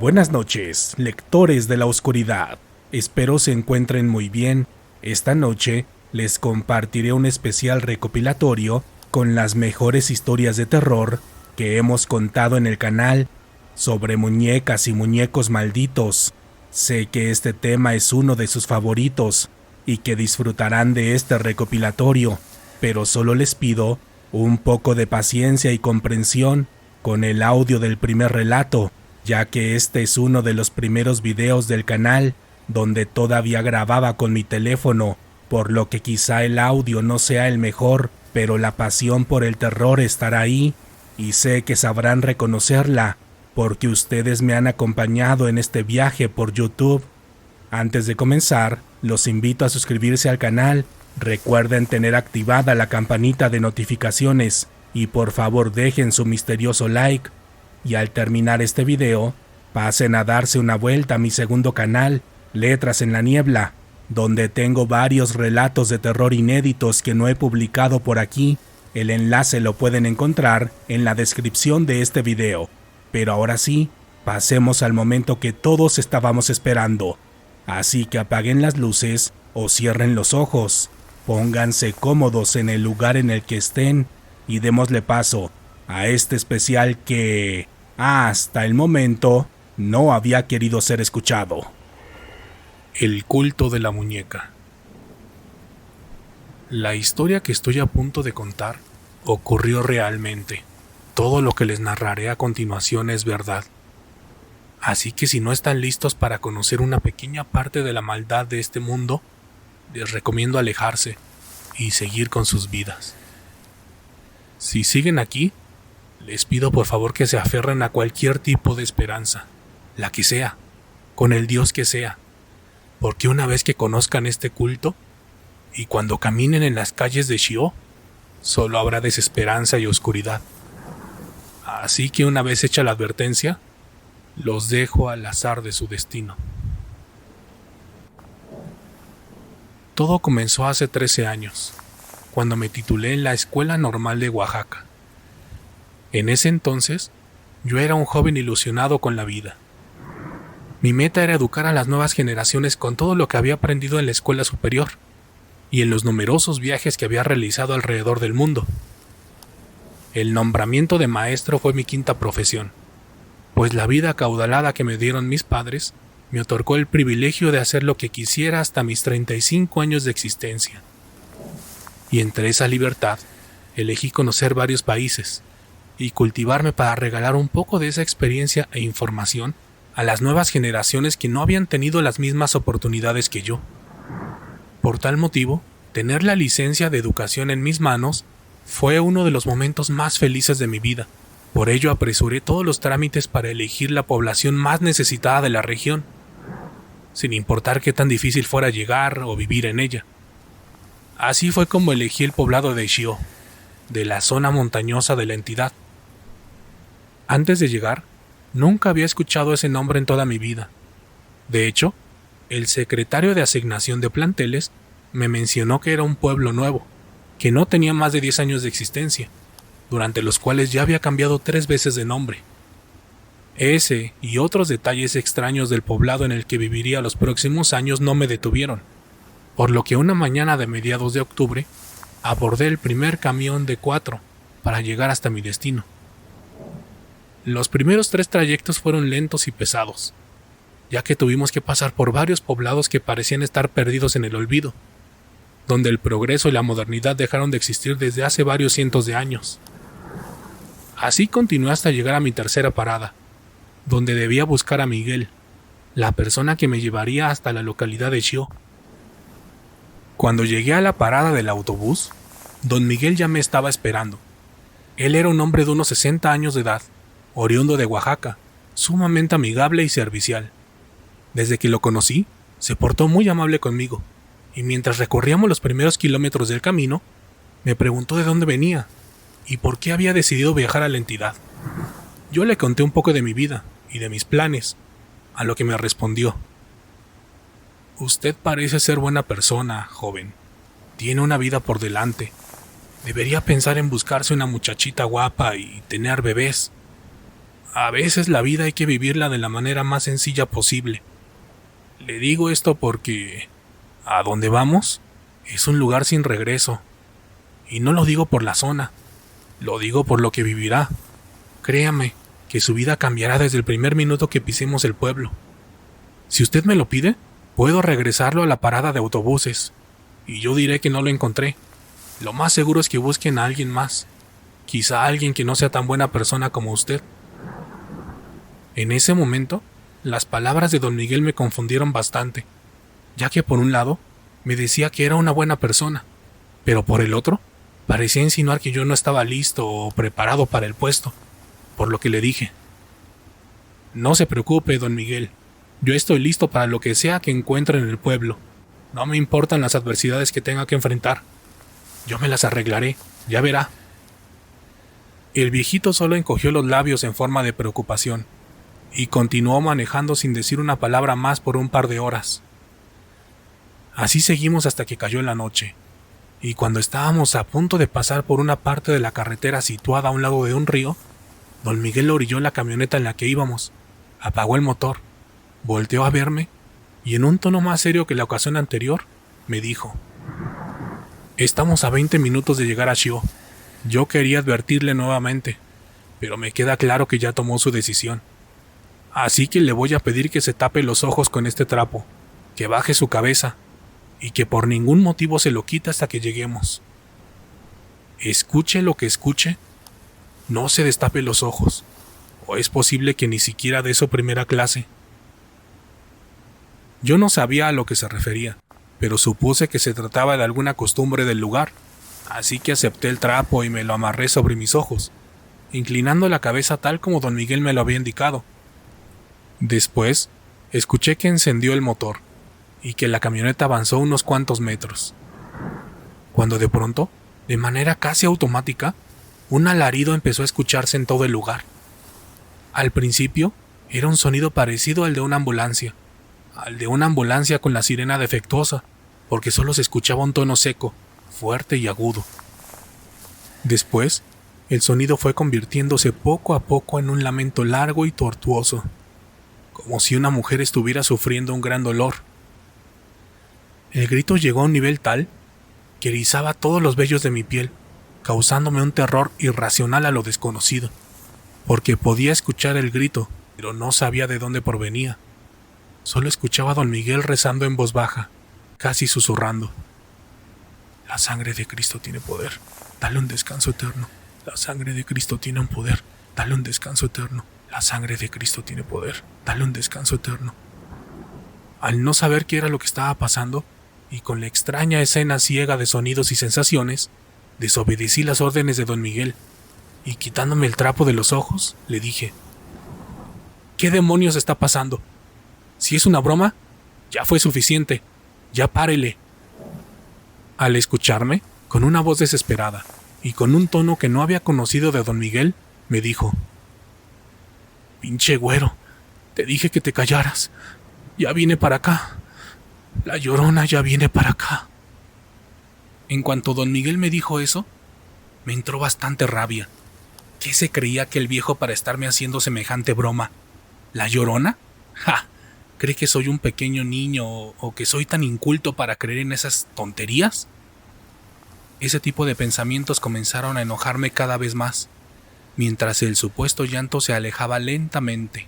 Buenas noches, lectores de la oscuridad. Espero se encuentren muy bien. Esta noche les compartiré un especial recopilatorio con las mejores historias de terror que hemos contado en el canal sobre muñecas y muñecos malditos. Sé que este tema es uno de sus favoritos y que disfrutarán de este recopilatorio, pero solo les pido un poco de paciencia y comprensión con el audio del primer relato, ya que este es uno de los primeros videos del canal donde todavía grababa con mi teléfono, por lo que quizá el audio no sea el mejor, pero la pasión por el terror estará ahí, y sé que sabrán reconocerla, porque ustedes me han acompañado en este viaje por YouTube. Antes de comenzar, los invito a suscribirse al canal, recuerden tener activada la campanita de notificaciones, y por favor dejen su misterioso like. Y al terminar este video, pasen a darse una vuelta a mi segundo canal, Letras en la Niebla, donde tengo varios relatos de terror inéditos que no he publicado por aquí. El enlace lo pueden encontrar en la descripción de este video. Pero ahora sí, pasemos al momento que todos estábamos esperando. Así que apaguen las luces o cierren los ojos, pónganse cómodos en el lugar en el que estén y démosle paso a este especial que, hasta el momento, no había querido ser escuchado. El culto de la muñeca. La historia que estoy a punto de contar ocurrió realmente. Todo lo que les narraré a continuación es verdad. Así que si no están listos para conocer una pequeña parte de la maldad de este mundo, les recomiendo alejarse y seguir con sus vidas. Si siguen aquí, les pido por favor que se aferren a cualquier tipo de esperanza, la que sea, con el Dios que sea, porque una vez que conozcan este culto, y cuando caminen en las calles de Sheol, solo habrá desesperanza y oscuridad. Así que una vez hecha la advertencia, los dejo al azar de su destino. Todo comenzó hace 13 años, cuando me titulé en la Escuela Normal de Oaxaca. En ese entonces, yo era un joven ilusionado con la vida. Mi meta era educar a las nuevas generaciones con todo lo que había aprendido en la escuela superior y en los numerosos viajes que había realizado alrededor del mundo. El nombramiento de maestro fue mi quinta profesión, pues la vida acaudalada que me dieron mis padres me otorgó el privilegio de hacer lo que quisiera hasta mis 35 años de existencia. Y entre esa libertad, elegí conocer varios países y cultivarme para regalar un poco de esa experiencia e información a las nuevas generaciones que no habían tenido las mismas oportunidades que yo. Por tal motivo, tener la licencia de educación en mis manos fue uno de los momentos más felices de mi vida. Por ello apresuré todos los trámites para elegir la población más necesitada de la región, sin importar qué tan difícil fuera llegar o vivir en ella. Así fue como elegí el poblado de Sheol, de la zona montañosa de la entidad. Antes de llegar, nunca había escuchado ese nombre en toda mi vida. De hecho, el secretario de asignación de planteles me mencionó que era un pueblo nuevo, que no tenía más de 10 años de existencia, durante los cuales ya había cambiado 3 veces de nombre. Ese y otros detalles extraños del poblado en el que viviría los próximos años no me detuvieron, por lo que una mañana de mediados de octubre abordé el primer camión de 4 para llegar hasta mi destino. Los primeros 3 trayectos fueron lentos y pesados, ya que tuvimos que pasar por varios poblados que parecían estar perdidos en el olvido, donde el progreso y la modernidad dejaron de existir desde hace varios cientos de años. Así continué hasta llegar a mi tercera parada, donde debía buscar a Miguel, la persona que me llevaría hasta la localidad de Sheol. Cuando llegué a la parada del autobús, don Miguel ya me estaba esperando. Él era un hombre de unos 60 años de edad, oriundo de Oaxaca, sumamente amigable y servicial. Desde que lo conocí, se portó muy amable conmigo, y mientras recorríamos los primeros kilómetros del camino, me preguntó de dónde venía y por qué había decidido viajar a la entidad. Yo le conté un poco de mi vida y de mis planes, a lo que me respondió: «Usted parece ser buena persona, joven. Tiene una vida por delante. Debería pensar en buscarse una muchachita guapa y tener bebés. A veces la vida hay que vivirla de la manera más sencilla posible. Le digo esto porque a donde vamos es un lugar sin regreso. Y no lo digo por la zona, lo digo por lo que vivirá. Créame que su vida cambiará desde el primer minuto que pisemos el pueblo. Si usted me lo pide, puedo regresarlo a la parada de autobuses, y yo diré que no lo encontré. Lo más seguro es que busquen a alguien más, quizá alguien que no sea tan buena persona como usted. En ese momento, las palabras de don Miguel me confundieron bastante, ya que por un lado, me decía que era una buena persona, pero por el otro, parecía insinuar que yo no estaba listo o preparado para el puesto, por lo que le dije: no se preocupe, don Miguel, yo estoy listo para lo que sea que encuentre en el pueblo. No me importan las adversidades que tenga que enfrentar. Yo me las arreglaré, ya verá. El viejito solo encogió los labios en forma de preocupación, y continuó manejando sin decir una palabra más por un par de horas. Así seguimos hasta que cayó la noche, y cuando estábamos a punto de pasar por una parte de la carretera situada a un lado de un río, don Miguel orilló la camioneta en la que íbamos, apagó el motor, volteó a verme, y en un tono más serio que la ocasión anterior, me dijo: estamos a 20 minutos de llegar a Shio. Yo quería advertirle nuevamente, pero me queda claro que ya tomó su decisión. Así que le voy a pedir que se tape los ojos con este trapo, que baje su cabeza, y que por ningún motivo se lo quite hasta que lleguemos. Escuche lo que escuche, no se destape los ojos, o es posible que ni siquiera dé su primera clase. Yo no sabía a lo que se refería, pero supuse que se trataba de alguna costumbre del lugar, así que acepté el trapo y me lo amarré sobre mis ojos, inclinando la cabeza tal como don Miguel me lo había indicado. Después, escuché que encendió el motor y que la camioneta avanzó unos cuantos metros, cuando de pronto, de manera casi automática, un alarido empezó a escucharse en todo el lugar. Al principio, era un sonido parecido al de una ambulancia con la sirena defectuosa, porque solo se escuchaba un tono seco, fuerte y agudo. Después, el sonido fue convirtiéndose poco a poco en un lamento largo y tortuoso, como si una mujer estuviera sufriendo un gran dolor. El grito llegó a un nivel tal que erizaba todos los vellos de mi piel, causándome un terror irracional a lo desconocido, porque podía escuchar el grito, pero no sabía de dónde provenía. Solo escuchaba a don Miguel rezando en voz baja, casi susurrando: la sangre de Cristo tiene poder, dale un descanso eterno. La sangre de Cristo tiene un poder, dale un descanso eterno. La sangre de Cristo tiene poder, dale un descanso eterno. Al no saber qué era lo que estaba pasando, y con la extraña escena ciega de sonidos y sensaciones, desobedecí las órdenes de don Miguel, y quitándome el trapo de los ojos, le dije: ¿qué demonios está pasando? Si es una broma, ya fue suficiente, ya párele. Al escucharme, con una voz desesperada, y con un tono que no había conocido de don Miguel, me dijo: pinche güero, te dije que te callaras, ya viene para acá, la Llorona ya viene para acá. En cuanto don Miguel me dijo eso, me entró bastante rabia. ¿Qué se creía que el viejo para estarme haciendo semejante broma? ¿La Llorona? ¡Ja! ¿Cree que soy un pequeño niño o que soy tan inculto para creer en esas tonterías? Ese tipo de pensamientos comenzaron a enojarme cada vez más, mientras el supuesto llanto se alejaba lentamente.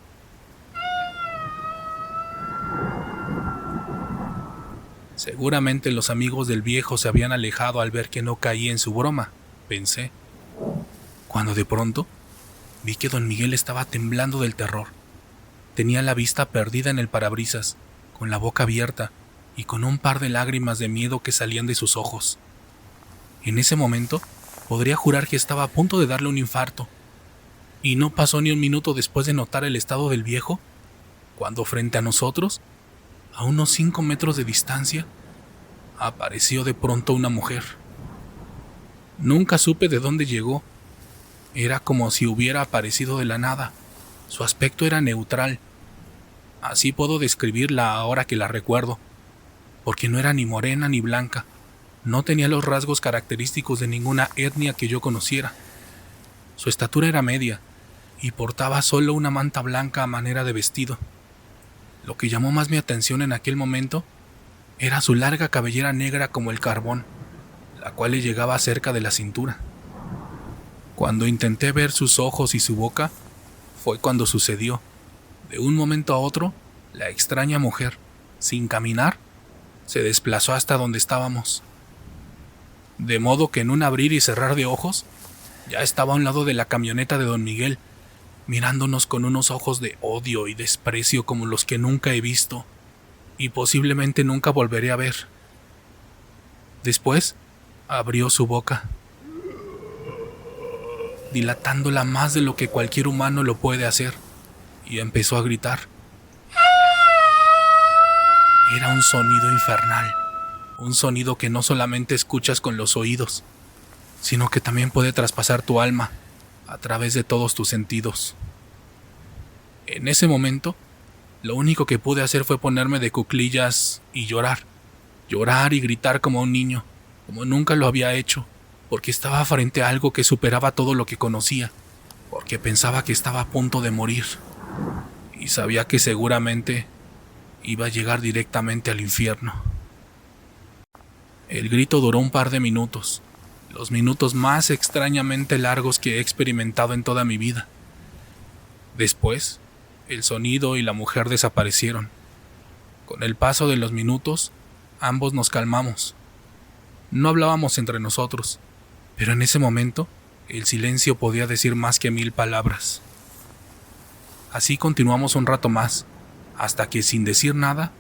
Seguramente los amigos del viejo se habían alejado al ver que no caía en su broma, pensé, cuando de pronto vi que don Miguel estaba temblando del terror. Tenía la vista perdida en el parabrisas, con la boca abierta y con un par de lágrimas de miedo que salían de sus ojos. En ese momento, podría jurar que estaba a punto de darle un infarto. Y no pasó ni un minuto después de notar el estado del viejo, cuando frente a nosotros, a unos 5 metros de distancia, apareció de pronto una mujer. Nunca supe de dónde llegó. Era como si hubiera aparecido de la nada. Su aspecto era neutral. Así puedo describirla ahora que la recuerdo, porque no era ni morena ni blanca. No tenía los rasgos característicos de ninguna etnia que yo conociera. Su estatura era media, y portaba solo una manta blanca a manera de vestido. Lo que llamó más mi atención en aquel momento era su larga cabellera negra como el carbón, la cual le llegaba cerca de la cintura. Cuando intenté ver sus ojos y su boca, fue cuando sucedió. De un momento a otro, la extraña mujer, sin caminar, se desplazó hasta donde estábamos. De modo que en un abrir y cerrar de ojos, ya estaba a un lado de la camioneta de don Miguel, mirándonos con unos ojos de odio y desprecio como los que nunca he visto y posiblemente nunca volveré a ver. Después, abrió su boca, dilatándola más de lo que cualquier humano lo puede hacer, y empezó a gritar. Era un sonido infernal, un sonido que no solamente escuchas con los oídos, sino que también puede traspasar tu alma a través de todos tus sentidos. En ese momento, lo único que pude hacer fue ponerme de cuclillas y llorar y gritar como un niño, como nunca lo había hecho, porque estaba frente a algo que superaba todo lo que conocía, porque pensaba que estaba a punto de morir, y sabía que seguramente iba a llegar directamente al infierno. El grito duró un par de minutos, los minutos más extrañamente largos que he experimentado en toda mi vida. Después, el sonido y la mujer desaparecieron. Con el paso de los minutos, ambos nos calmamos. No hablábamos entre nosotros, pero en ese momento, el silencio podía decir más que 1000 palabras. Así continuamos un rato más, hasta que sin decir nada,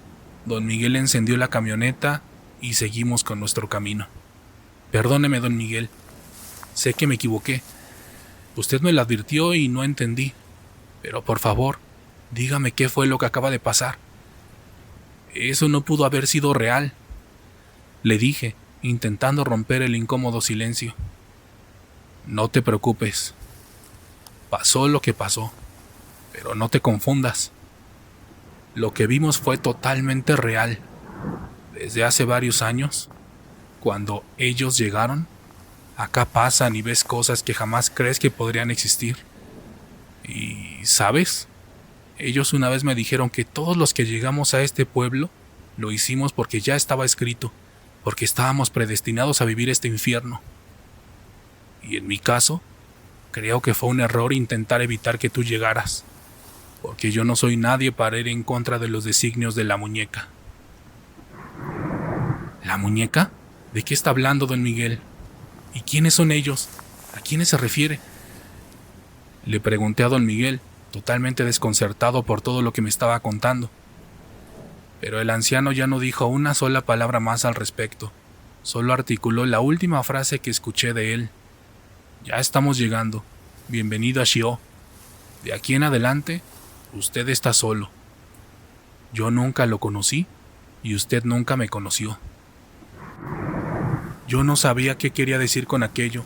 don Miguel encendió la camioneta y seguimos con nuestro camino. Perdóneme, don Miguel, sé que me equivoqué. Usted me lo advirtió y no entendí, pero por favor, dígame qué fue lo que acaba de pasar. Eso no pudo haber sido real, le dije, intentando romper el incómodo silencio. No te preocupes. Pasó lo que pasó, pero no te confundas. Lo que vimos fue totalmente real. Desde hace varios años, cuando ellos llegaron, acá pasan y ves cosas que jamás crees que podrían existir. Y, ¿sabes? Ellos una vez me dijeron que todos los que llegamos a este pueblo lo hicimos porque ya estaba escrito, porque estábamos predestinados a vivir este infierno. Y en mi caso, creo que fue un error intentar evitar que tú llegaras, porque yo no soy nadie para ir en contra de los designios de la muñeca. ¿La muñeca? ¿De qué está hablando don Miguel? ¿Y quiénes son ellos? ¿A quiénes se refiere? Le pregunté a don Miguel, totalmente desconcertado por todo lo que me estaba contando. Pero el anciano ya no dijo una sola palabra más al respecto, solo articuló la última frase que escuché de él. Ya estamos llegando. Bienvenido a Shio. De aquí en adelante, usted está solo. Yo nunca lo conocí y usted nunca me conoció. Yo no sabía qué quería decir con aquello,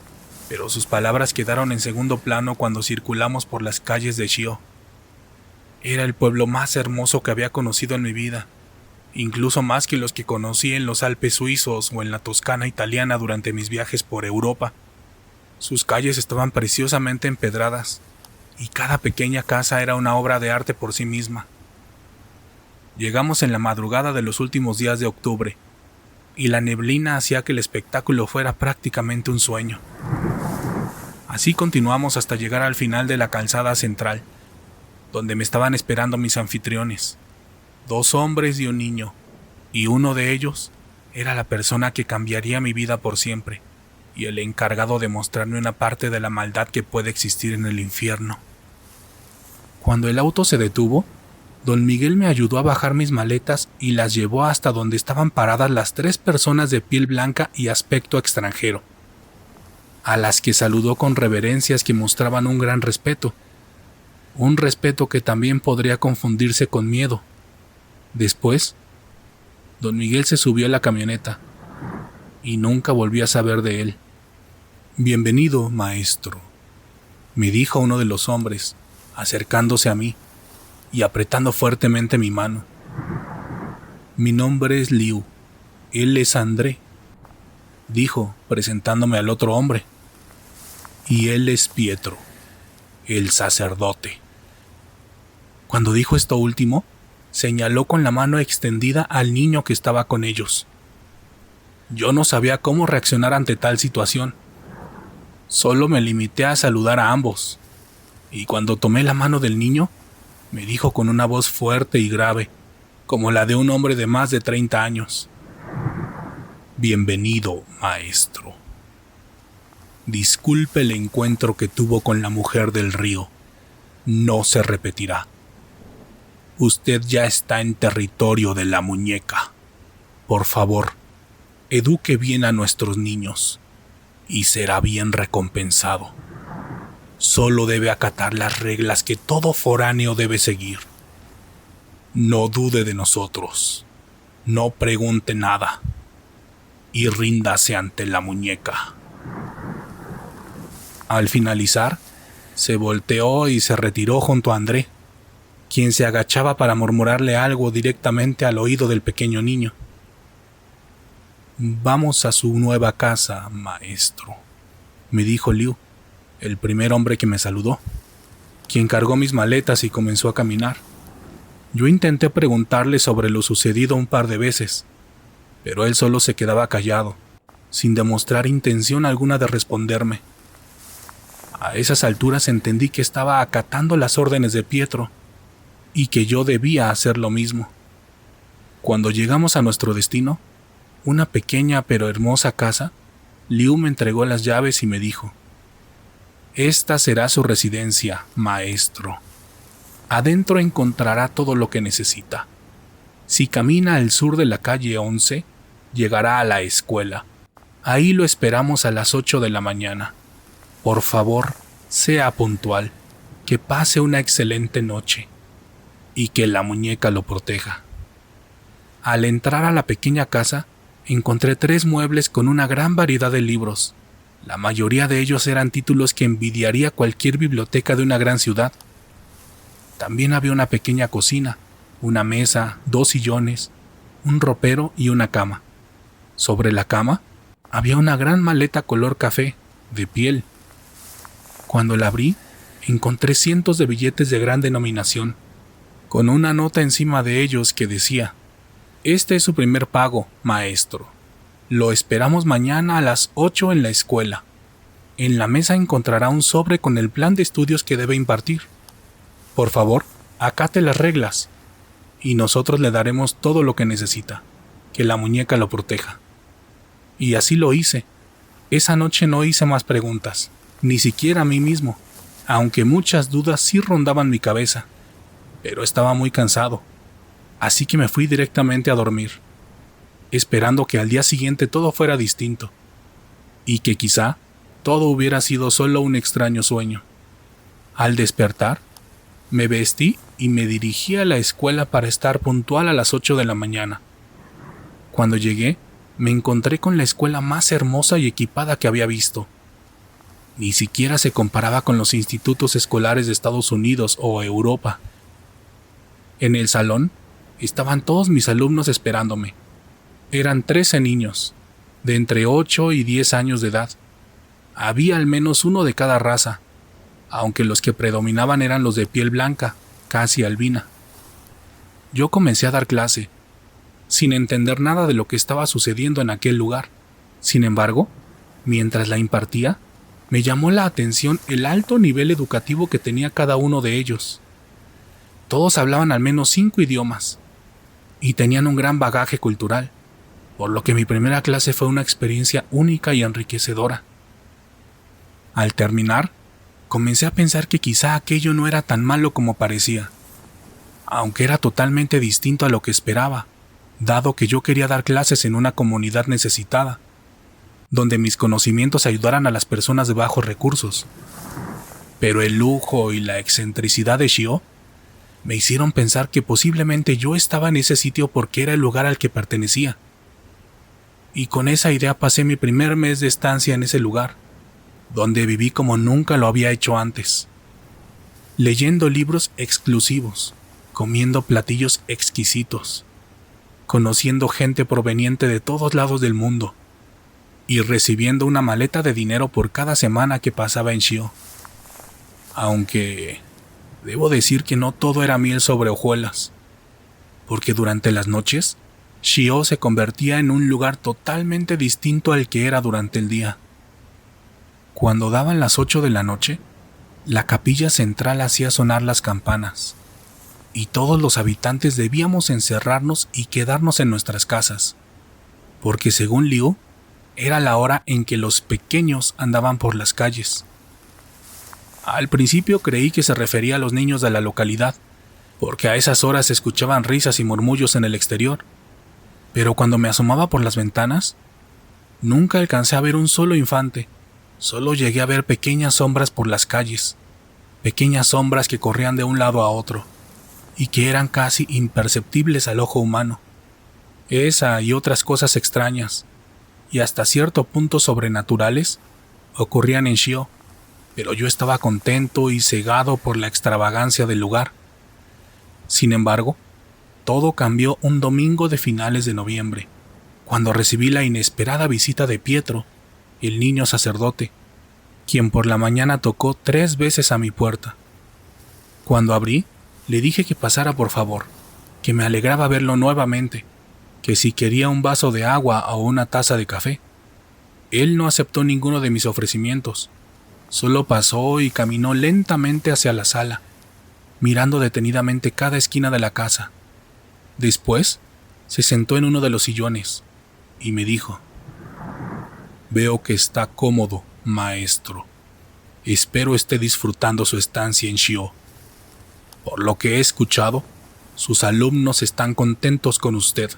pero sus palabras quedaron en segundo plano cuando circulamos por las calles de Shio. Era el pueblo más hermoso que había conocido en mi vida, incluso más que los que conocí en los Alpes suizos o en la Toscana italiana durante mis viajes por Europa. Sus calles estaban preciosamente empedradas, y cada pequeña casa era una obra de arte por sí misma. Llegamos en la madrugada de los últimos días de octubre, y la neblina hacía que el espectáculo fuera prácticamente un sueño. Así continuamos hasta llegar al final de la calzada central, donde me estaban esperando mis anfitriones, 2 hombres y un niño, y uno de ellos era la persona que cambiaría mi vida por siempre, y el encargado de mostrarme una parte de la maldad que puede existir en el infierno. Cuando el auto se detuvo, don Miguel me ayudó a bajar mis maletas y las llevó hasta donde estaban paradas las 3 personas de piel blanca y aspecto extranjero, a las que saludó con reverencias que mostraban un gran respeto, un respeto que también podría confundirse con miedo. Después, don Miguel se subió a la camioneta y nunca volví a saber de él. «Bienvenido, maestro», me dijo uno de los hombres, acercándose a mí y apretando fuertemente mi mano. «Mi nombre es Liu, él es André», dijo, presentándome al otro hombre, «y él es Pietro». el sacerdote. Cuando dijo esto último, señaló con la mano extendida al niño que estaba con ellos. Yo no sabía cómo reaccionar ante tal situación. Solo me limité a saludar a ambos, y cuando tomé la mano del niño, me dijo con una voz fuerte y grave, como la de un hombre de más de 30 años. Bienvenido, maestro. Disculpe el encuentro que tuvo con la mujer del río. No se repetirá. Usted ya está en territorio de la muñeca. Por favor, eduque bien a nuestros niños y será bien recompensado. Solo debe acatar las reglas que todo foráneo debe seguir. No dude de nosotros. No pregunte nada. Y ríndase ante la muñeca. Al finalizar, se volteó y se retiró junto a André, quien se agachaba para murmurarle algo directamente al oído del pequeño niño. Vamos a su nueva casa, maestro, me dijo Liu, el primer hombre que me saludó, quien cargó mis maletas y comenzó a caminar. Yo intenté preguntarle sobre lo sucedido un par de veces, pero él solo se quedaba callado, sin demostrar intención alguna de responderme. A esas alturas entendí que estaba acatando las órdenes de Pietro y que yo debía hacer lo mismo. Cuando llegamos a nuestro destino, una pequeña pero hermosa casa, Liu me entregó las llaves y me dijo: «Esta será su residencia, maestro. Adentro encontrará todo lo que necesita. Si camina al sur de la calle 11, llegará a la escuela. Ahí lo esperamos a las 8 de la mañana. Por favor, sea puntual, que pase una excelente noche y que la muñeca lo proteja». Al entrar a la pequeña casa, encontré 3 muebles con una gran variedad de libros. La mayoría de ellos eran títulos que envidiaría cualquier biblioteca de una gran ciudad. También había una pequeña cocina, una mesa, 2 sillones, un ropero y una cama. Sobre la cama había una gran maleta color café, de piel. Cuando la abrí, encontré cientos de billetes de gran denominación, con una nota encima de ellos que decía: «Este es su primer pago, maestro. Lo esperamos mañana a las 8 en la escuela. En la mesa encontrará un sobre con el plan de estudios que debe impartir. Por favor, acate las reglas, y nosotros le daremos todo lo que necesita. Que la muñeca lo proteja». Y así lo hice. Esa noche no hice más preguntas, ni siquiera a mí mismo, aunque muchas dudas sí rondaban mi cabeza. Pero estaba muy cansado, así que me fui directamente a dormir, esperando que al día siguiente todo fuera distinto, y que quizá todo hubiera sido solo un extraño sueño. Al despertar, me vestí y me dirigí a la escuela para estar puntual a las 8 de la mañana. Cuando llegué, me encontré con la escuela más hermosa y equipada que había visto. Ni siquiera se comparaba con los institutos escolares de Estados Unidos o Europa. En el salón estaban todos mis alumnos esperándome. Eran 13 niños, de entre 8 y 10 años de edad. Había al menos uno de cada raza, aunque los que predominaban eran los de piel blanca, casi albina. Yo comencé a dar clase, sin entender nada de lo que estaba sucediendo en aquel lugar. Sin embargo, mientras la impartía, me llamó la atención el alto nivel educativo que tenía cada uno de ellos. Todos hablaban al menos 5 idiomas y tenían un gran bagaje cultural, por lo que mi primera clase fue una experiencia única y enriquecedora. Al terminar, comencé a pensar que quizá aquello no era tan malo como parecía, aunque era totalmente distinto a lo que esperaba, dado que yo quería dar clases en una comunidad necesitada, donde mis conocimientos ayudaran a las personas de bajos recursos. Pero el lujo y la excentricidad de Shio me hicieron pensar que posiblemente yo estaba en ese sitio porque era el lugar al que pertenecía. Y con esa idea pasé mi primer mes de estancia en ese lugar, donde viví como nunca lo había hecho antes, leyendo libros exclusivos, comiendo platillos exquisitos, conociendo gente proveniente de todos lados del mundo, y recibiendo una maleta de dinero por cada semana que pasaba en Shio. Aunque debo decir que no todo era miel sobre hojuelas, porque durante las noches, Shio se convertía en un lugar totalmente distinto al que era durante el día. Cuando daban las 8 de la noche, la capilla central hacía sonar las campanas, y todos los habitantes debíamos encerrarnos y quedarnos en nuestras casas, porque según Liu, era la hora en que los pequeños andaban por las calles. Al principio creí que se refería a los niños de la localidad, porque a esas horas se escuchaban risas y murmullos en el exterior, pero cuando me asomaba por las ventanas, nunca alcancé a ver un solo infante, solo llegué a ver pequeñas sombras por las calles, pequeñas sombras que corrían de un lado a otro, y que eran casi imperceptibles al ojo humano. Esa y otras cosas extrañas, y hasta cierto punto sobrenaturales, ocurrían en Shio, pero yo estaba contento y cegado por la extravagancia del lugar. Sin embargo, todo cambió un domingo de finales de noviembre, cuando recibí la inesperada visita de Pietro, el niño sacerdote, quien por la mañana tocó 3 veces a mi puerta. Cuando abrí, le dije que pasara por favor, que me alegraba verlo nuevamente, que si quería un vaso de agua o una taza de café. Él no aceptó ninguno de mis ofrecimientos. Solo pasó y caminó lentamente hacia la sala, mirando detenidamente cada esquina de la casa. Después, se sentó en uno de los sillones y me dijo: «Veo que está cómodo, maestro. Espero esté disfrutando su estancia en Shio. Por lo que he escuchado, sus alumnos están contentos con usted,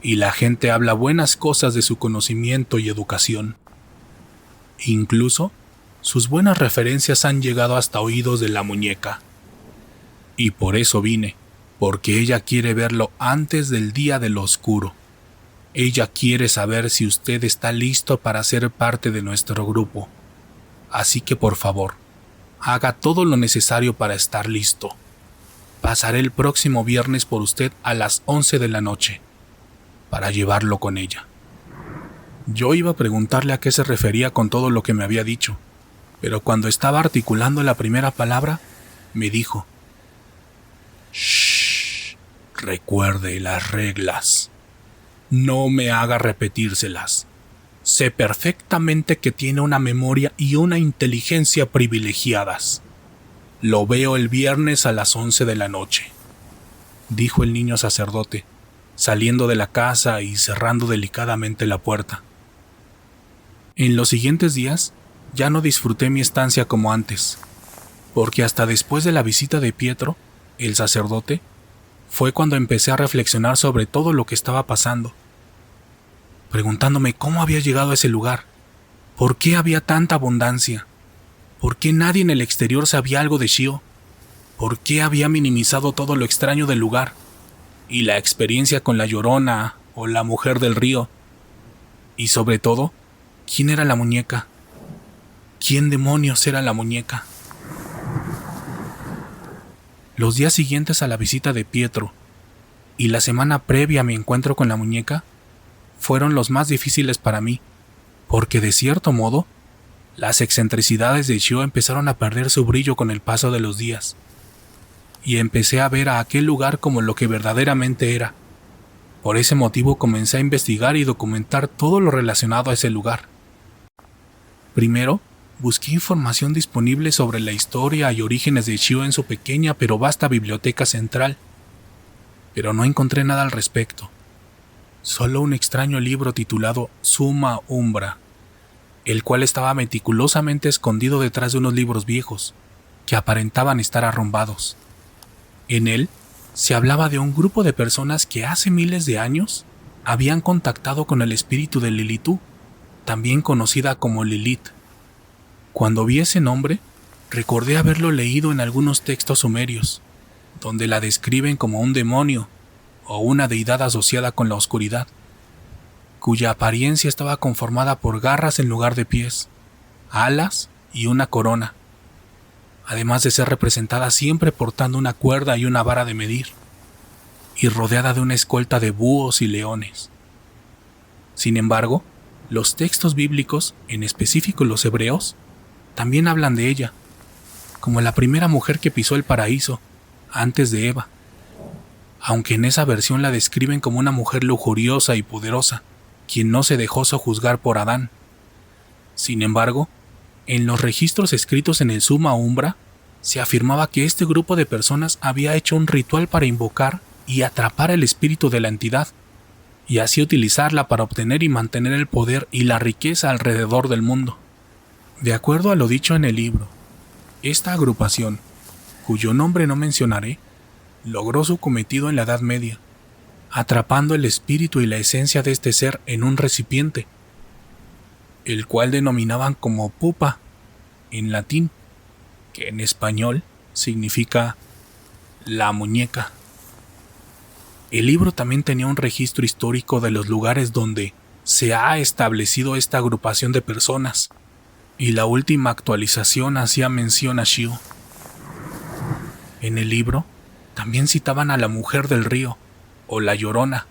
y la gente habla buenas cosas de su conocimiento y educación. Incluso, sus buenas referencias han llegado hasta oídos de la muñeca. Y por eso vine, porque ella quiere verlo antes del día de lo oscuro. Ella quiere saber si usted está listo para ser parte de nuestro grupo. Así que por favor, haga todo lo necesario para estar listo. Pasaré el próximo viernes por usted a las 11 de la noche, para llevarlo con ella». Yo iba a preguntarle a qué se refería con todo lo que me había dicho, pero cuando estaba articulando la primera palabra, me dijo: «Shh, recuerde las reglas. No me haga repetírselas. Sé perfectamente que tiene una memoria y una inteligencia privilegiadas. Lo veo el viernes a las 11 de la noche», dijo el niño sacerdote, saliendo de la casa y cerrando delicadamente la puerta. En los siguientes días, ya no disfruté mi estancia como antes, porque hasta después de la visita de Pietro, el sacerdote, fue cuando empecé a reflexionar sobre todo lo que estaba pasando, preguntándome cómo había llegado a ese lugar, por qué había tanta abundancia, por qué nadie en el exterior sabía algo de Shio, por qué había minimizado todo lo extraño del lugar, y la experiencia con la Llorona o la Mujer del Río, y sobre todo, ¿quién era la muñeca? ¿Quién demonios era la muñeca? Los días siguientes a la visita de Pietro y la semana previa a mi encuentro con la muñeca fueron los más difíciles para mí, porque de cierto modo, las excentricidades de Shio empezaron a perder su brillo con el paso de los días, y empecé a ver a aquel lugar como lo que verdaderamente era. Por ese motivo comencé a investigar y documentar todo lo relacionado a ese lugar. Primero, busqué información disponible sobre la historia y orígenes de Shio en su pequeña pero vasta biblioteca central, pero no encontré nada al respecto. Solo un extraño libro titulado Summa Umbra, el cual estaba meticulosamente escondido detrás de unos libros viejos, que aparentaban estar arrumbados. En él se hablaba de un grupo de personas que hace miles de años habían contactado con el espíritu de Lilithú, también conocida como Lilith. Cuando vi ese nombre, recordé haberlo leído en algunos textos sumerios, donde la describen como un demonio o una deidad asociada con la oscuridad, cuya apariencia estaba conformada por garras en lugar de pies, alas y una corona, además de ser representada siempre portando una cuerda y una vara de medir, y rodeada de una escolta de búhos y leones. Sin embargo, los textos bíblicos, en específico los hebreos, también hablan de ella, como la primera mujer que pisó el paraíso, antes de Eva, aunque en esa versión la describen como una mujer lujuriosa y poderosa, quien no se dejó sojuzgar por Adán. Sin embargo, en los registros escritos en el Summa Umbra, se afirmaba que este grupo de personas había hecho un ritual para invocar y atrapar el espíritu de la entidad, y así utilizarla para obtener y mantener el poder y la riqueza alrededor del mundo. De acuerdo a lo dicho en el libro, esta agrupación, cuyo nombre no mencionaré, logró su cometido en la Edad Media, atrapando el espíritu y la esencia de este ser en un recipiente, el cual denominaban como pupa, en latín, que en español significa la muñeca. El libro también tenía un registro histórico de los lugares donde se ha establecido esta agrupación de personas, y la última actualización hacía mención a Shio. En el libro también citaban a la mujer del río, o la Llorona,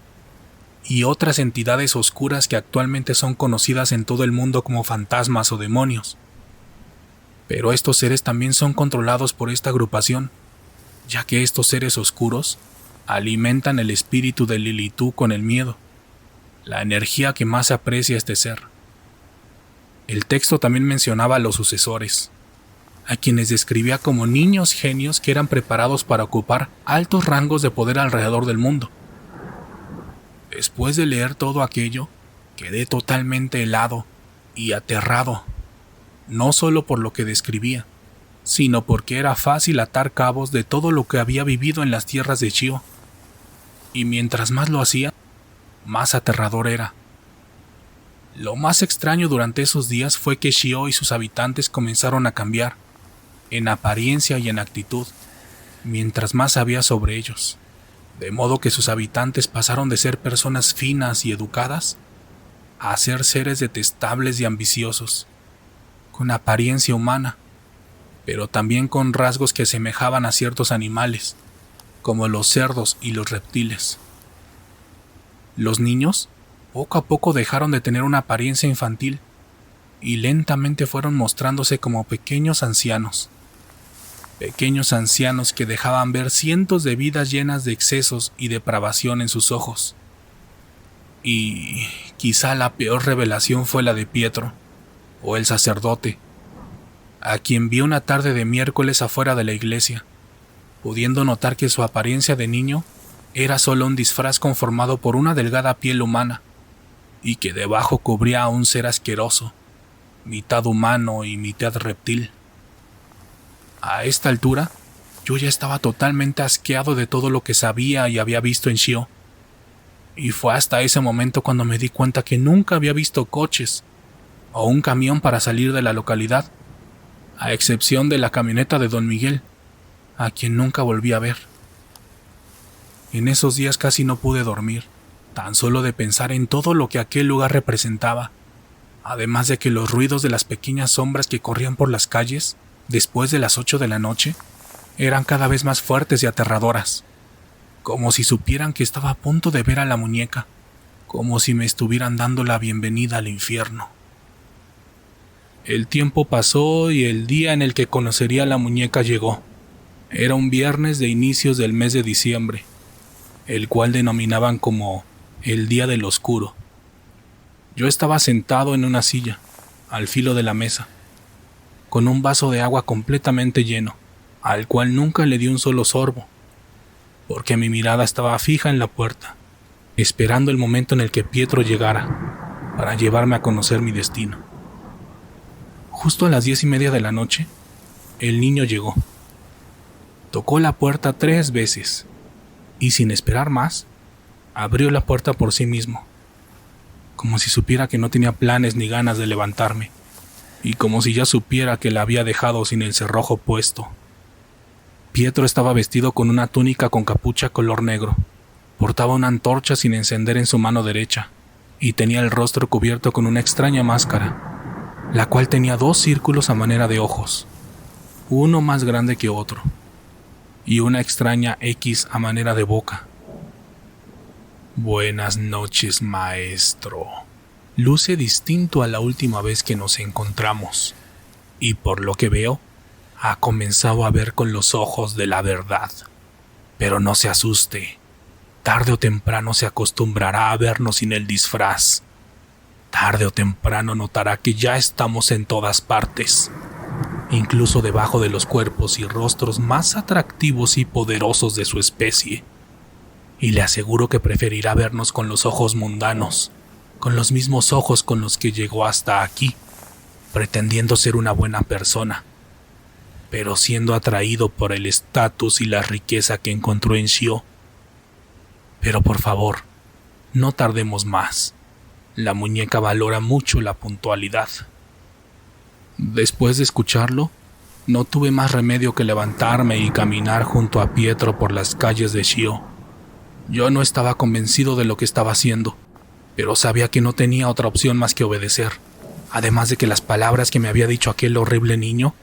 y otras entidades oscuras que actualmente son conocidas en todo el mundo como fantasmas o demonios. Pero estos seres también son controlados por esta agrupación, ya que estos seres oscuros alimentan el espíritu de Lilithú con el miedo, la energía que más aprecia este ser. El texto también mencionaba a los sucesores, a quienes describía como niños genios que eran preparados para ocupar altos rangos de poder alrededor del mundo. Después de leer todo aquello, quedé totalmente helado y aterrado, no solo por lo que describía, sino porque era fácil atar cabos de todo lo que había vivido en las tierras de Shio. Y mientras más lo hacía, más aterrador era. Lo más extraño durante esos días fue que Shio y sus habitantes comenzaron a cambiar, en apariencia y en actitud, mientras más sabía sobre ellos, de modo que sus habitantes pasaron de ser personas finas y educadas a ser seres detestables y ambiciosos, con apariencia humana, pero también con rasgos que asemejaban a ciertos animales, como los cerdos y los reptiles. Los niños poco a poco dejaron de tener una apariencia infantil y lentamente fueron mostrándose como pequeños ancianos que dejaban ver cientos de vidas llenas de excesos y depravación en sus ojos. Y quizá la peor revelación fue la de Pietro, o el sacerdote, a quien vi una tarde de miércoles afuera de la iglesia, pudiendo notar que su apariencia de niño era solo un disfraz conformado por una delgada piel humana, y que debajo cubría a un ser asqueroso, mitad humano y mitad reptil. A esta altura, yo ya estaba totalmente asqueado de todo lo que sabía y había visto en Shio, y fue hasta ese momento cuando me di cuenta que nunca había visto coches o un camión para salir de la localidad, a excepción de la camioneta de Don Miguel, a quien nunca volví a ver. En esos días casi no pude dormir, tan solo de pensar en todo lo que aquel lugar representaba, además de que los ruidos de las pequeñas sombras que corrían por las calles después de las 8 de la noche eran cada vez más fuertes y aterradoras, como si supieran que estaba a punto de ver a la muñeca, como si me estuvieran dando la bienvenida al infierno. El tiempo pasó y el día en el que conocería a la muñeca llegó. Era un viernes de inicios del mes de diciembre, el cual denominaban como el Día del Oscuro. Yo estaba sentado en una silla, al filo de la mesa, con un vaso de agua completamente lleno, al cual nunca le di un solo sorbo, porque mi mirada estaba fija en la puerta, esperando el momento en el que Pietro llegara, para llevarme a conocer mi destino. Justo a las 10:30 de la noche, el niño llegó. Tocó la puerta 3 veces, y sin esperar más, abrió la puerta por sí mismo, como si supiera que no tenía planes ni ganas de levantarme, y como si ya supiera que la había dejado sin el cerrojo puesto. Pietro estaba vestido con una túnica con capucha color negro, portaba una antorcha sin encender en su mano derecha, y tenía el rostro cubierto con una extraña máscara, la cual tenía 2 círculos a manera de ojos, uno más grande que otro, y una extraña X a manera de boca. Buenas noches, maestro. Luce distinto a la última vez que nos encontramos, y por lo que veo, Ha comenzado a ver con los ojos de la verdad. Pero no se asuste. Tarde o temprano se acostumbrará a vernos sin el disfraz. Tarde o temprano notará que ya estamos en todas partes, incluso debajo de los cuerpos y rostros más atractivos y poderosos de su especie. Y le aseguro que preferirá vernos con los ojos mundanos, con los mismos ojos con los que llegó hasta aquí, pretendiendo ser una buena persona, pero siendo atraído por el estatus y la riqueza que encontró en Shio. Pero por favor, no tardemos más. La muñeca valora mucho la puntualidad. Después de escucharlo, no tuve más remedio que levantarme y caminar junto a Pietro por las calles de Shio. Yo no estaba convencido de lo que estaba haciendo, pero sabía que no tenía otra opción más que obedecer, además de que las palabras que me había dicho aquel horrible niño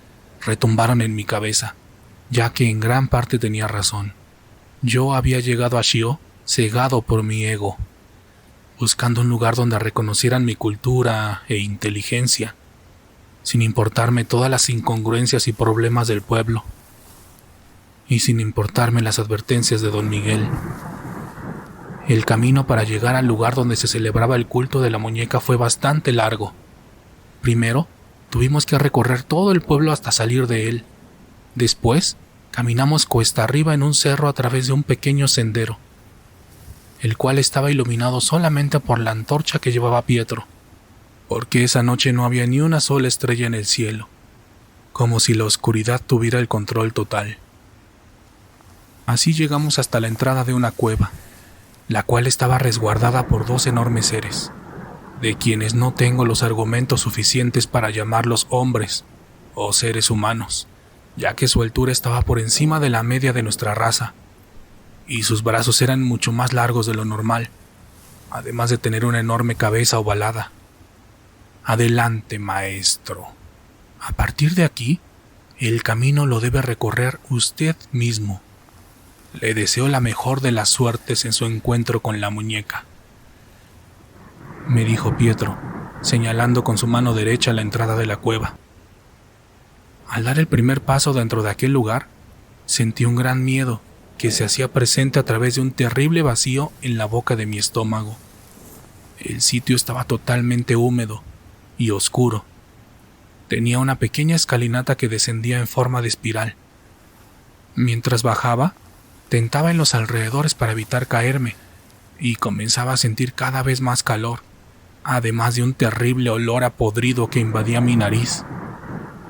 retumbaron en mi cabeza, ya que en gran parte tenía razón. Yo había llegado a Shio cegado por mi ego, buscando un lugar donde reconocieran mi cultura e inteligencia, sin importarme todas las incongruencias y problemas del pueblo, y sin importarme las advertencias de Don Miguel. El camino para llegar al lugar donde se celebraba el culto de la muñeca fue bastante largo. Primero, tuvimos que recorrer todo el pueblo hasta salir de él. Después, caminamos cuesta arriba en un cerro a través de un pequeño sendero, el cual estaba iluminado solamente por la antorcha que llevaba Pietro, porque esa noche no había ni una sola estrella en el cielo, como si la oscuridad tuviera el control total. Así llegamos hasta la entrada de una cueva, la cual estaba resguardada por dos enormes seres, de quienes no tengo los argumentos suficientes para llamarlos hombres o seres humanos, ya que su altura estaba por encima de la media de nuestra raza, y sus brazos eran mucho más largos de lo normal, además de tener una enorme cabeza ovalada. Adelante, maestro. A partir de aquí, el camino lo debe recorrer usted mismo. Le deseo la mejor de las suertes en su encuentro con la muñeca, me dijo Pietro, señalando con su mano derecha la entrada de la cueva. Al dar el primer paso dentro de aquel lugar, sentí un gran miedo que se hacía presente a través de un terrible vacío en la boca de mi estómago. El sitio estaba totalmente húmedo y oscuro. Tenía una pequeña escalinata que descendía en forma de espiral. Mientras bajaba, tentaba en los alrededores para evitar caerme, y comenzaba a sentir cada vez más calor, además de un terrible olor a podrido que invadía mi nariz,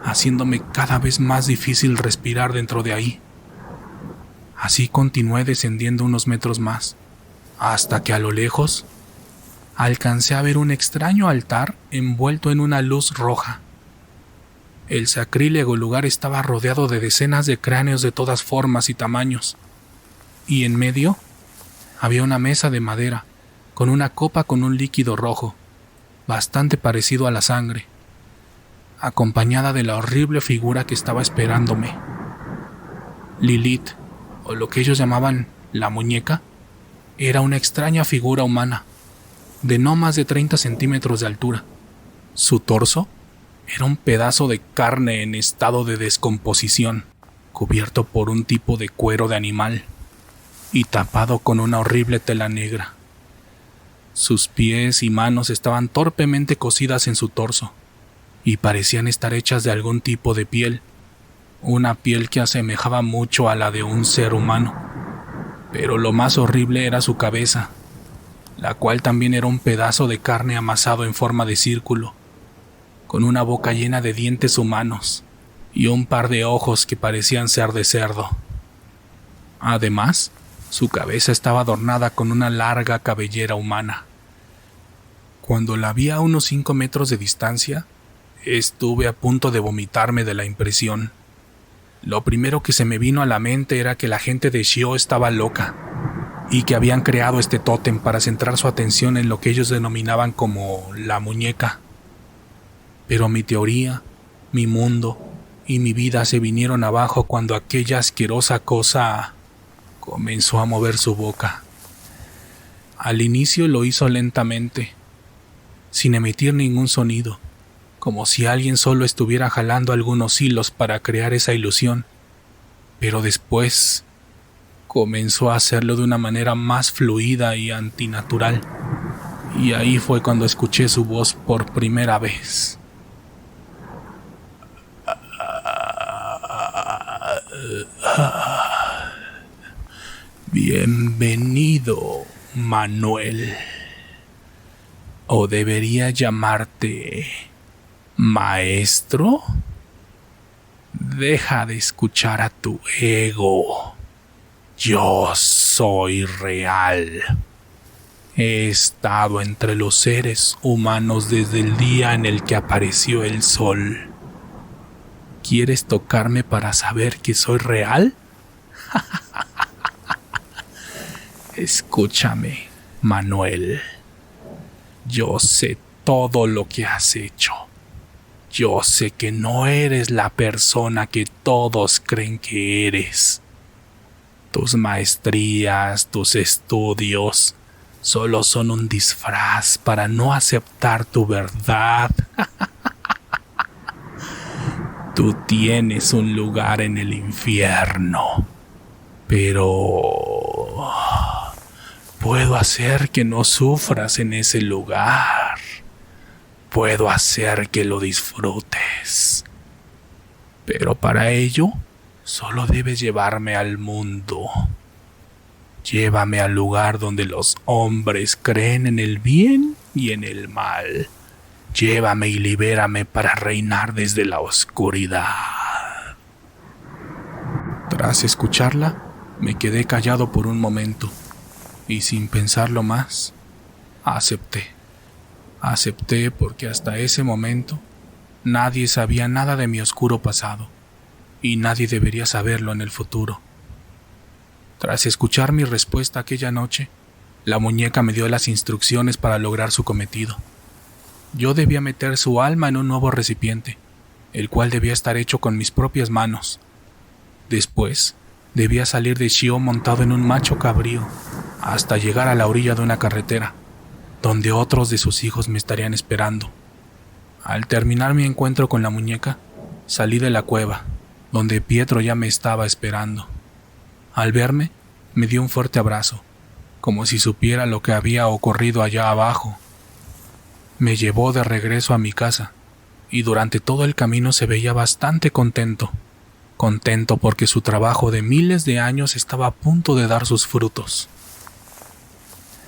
haciéndome cada vez más difícil respirar dentro de ahí. Así continué descendiendo unos metros más, hasta que a lo lejos alcancé a ver un extraño altar envuelto en una luz roja. El sacrílego lugar estaba rodeado de decenas de cráneos de todas formas y tamaños, y en medio había una mesa de madera con una copa con un líquido rojo, bastante parecido a la sangre, acompañada de la horrible figura que estaba esperándome. Lilith, o lo que ellos llamaban la muñeca, era una extraña figura humana, de no más de 30 centímetros de altura. Su torso era un pedazo de carne en estado de descomposición, cubierto por un tipo de cuero de animal y tapado con una horrible tela negra. Sus pies y manos estaban torpemente cosidas en su torso y parecían estar hechas de algún tipo de piel, una piel que asemejaba mucho a la de un ser humano. Pero lo más horrible era su cabeza, la cual también era un pedazo de carne amasado en forma de círculo, con una boca llena de dientes humanos y un par de ojos que parecían ser de cerdo. Además, su cabeza estaba adornada con una larga cabellera humana. Cuando la vi a unos 5 metros de distancia, estuve a punto de vomitarme de la impresión. Lo primero que se me vino a la mente era que la gente de Shio estaba loca y que habían creado este tótem para centrar su atención en lo que ellos denominaban como la muñeca. Pero mi teoría, mi mundo y mi vida se vinieron abajo cuando aquella asquerosa cosa comenzó a mover su boca. Al inicio lo hizo lentamente, sin emitir ningún sonido, como si alguien solo estuviera jalando algunos hilos para crear esa ilusión, pero después comenzó a hacerlo de una manera más fluida y antinatural, y ahí fue cuando escuché su voz por primera vez. Bienvenido, Manuel. ¿O debería llamarte maestro? Deja de escuchar a tu ego. Yo soy real. He estado entre los seres humanos desde el día en el que apareció el sol. ¿Quieres tocarme para saber que soy real? Escúchame, Manuel. Yo sé todo lo que has hecho. Yo sé que no eres la persona que todos creen que eres. Tus maestrías, tus estudios, solo son un disfraz para no aceptar tu verdad. Tú tienes un lugar en el infierno, pero puedo hacer que no sufras en ese lugar. Puedo hacer que lo disfrutes. Pero para ello, solo debes llevarme al mundo. Llévame al lugar donde los hombres creen en el bien y en el mal. Llévame y libérame para reinar desde la oscuridad. Tras escucharla, me quedé callado por un momento y sin pensarlo más, acepté. Acepté porque hasta ese momento nadie sabía nada de mi oscuro pasado y nadie debería saberlo en el futuro. Tras escuchar mi respuesta aquella noche, la muñeca me dio las instrucciones para lograr su cometido. Yo debía meter su alma en un nuevo recipiente, el cual debía estar hecho con mis propias manos. Después, debía salir de Shio montado en un macho cabrío, hasta llegar a la orilla de una carretera, donde otros de sus hijos me estarían esperando. Al terminar mi encuentro con la muñeca, salí de la cueva, donde Pietro ya me estaba esperando. Al verme, me dio un fuerte abrazo, como si supiera lo que había ocurrido allá abajo. Me llevó de regreso a mi casa, y durante todo el camino se veía bastante contento. Contento porque su trabajo de miles de años estaba a punto de dar sus frutos.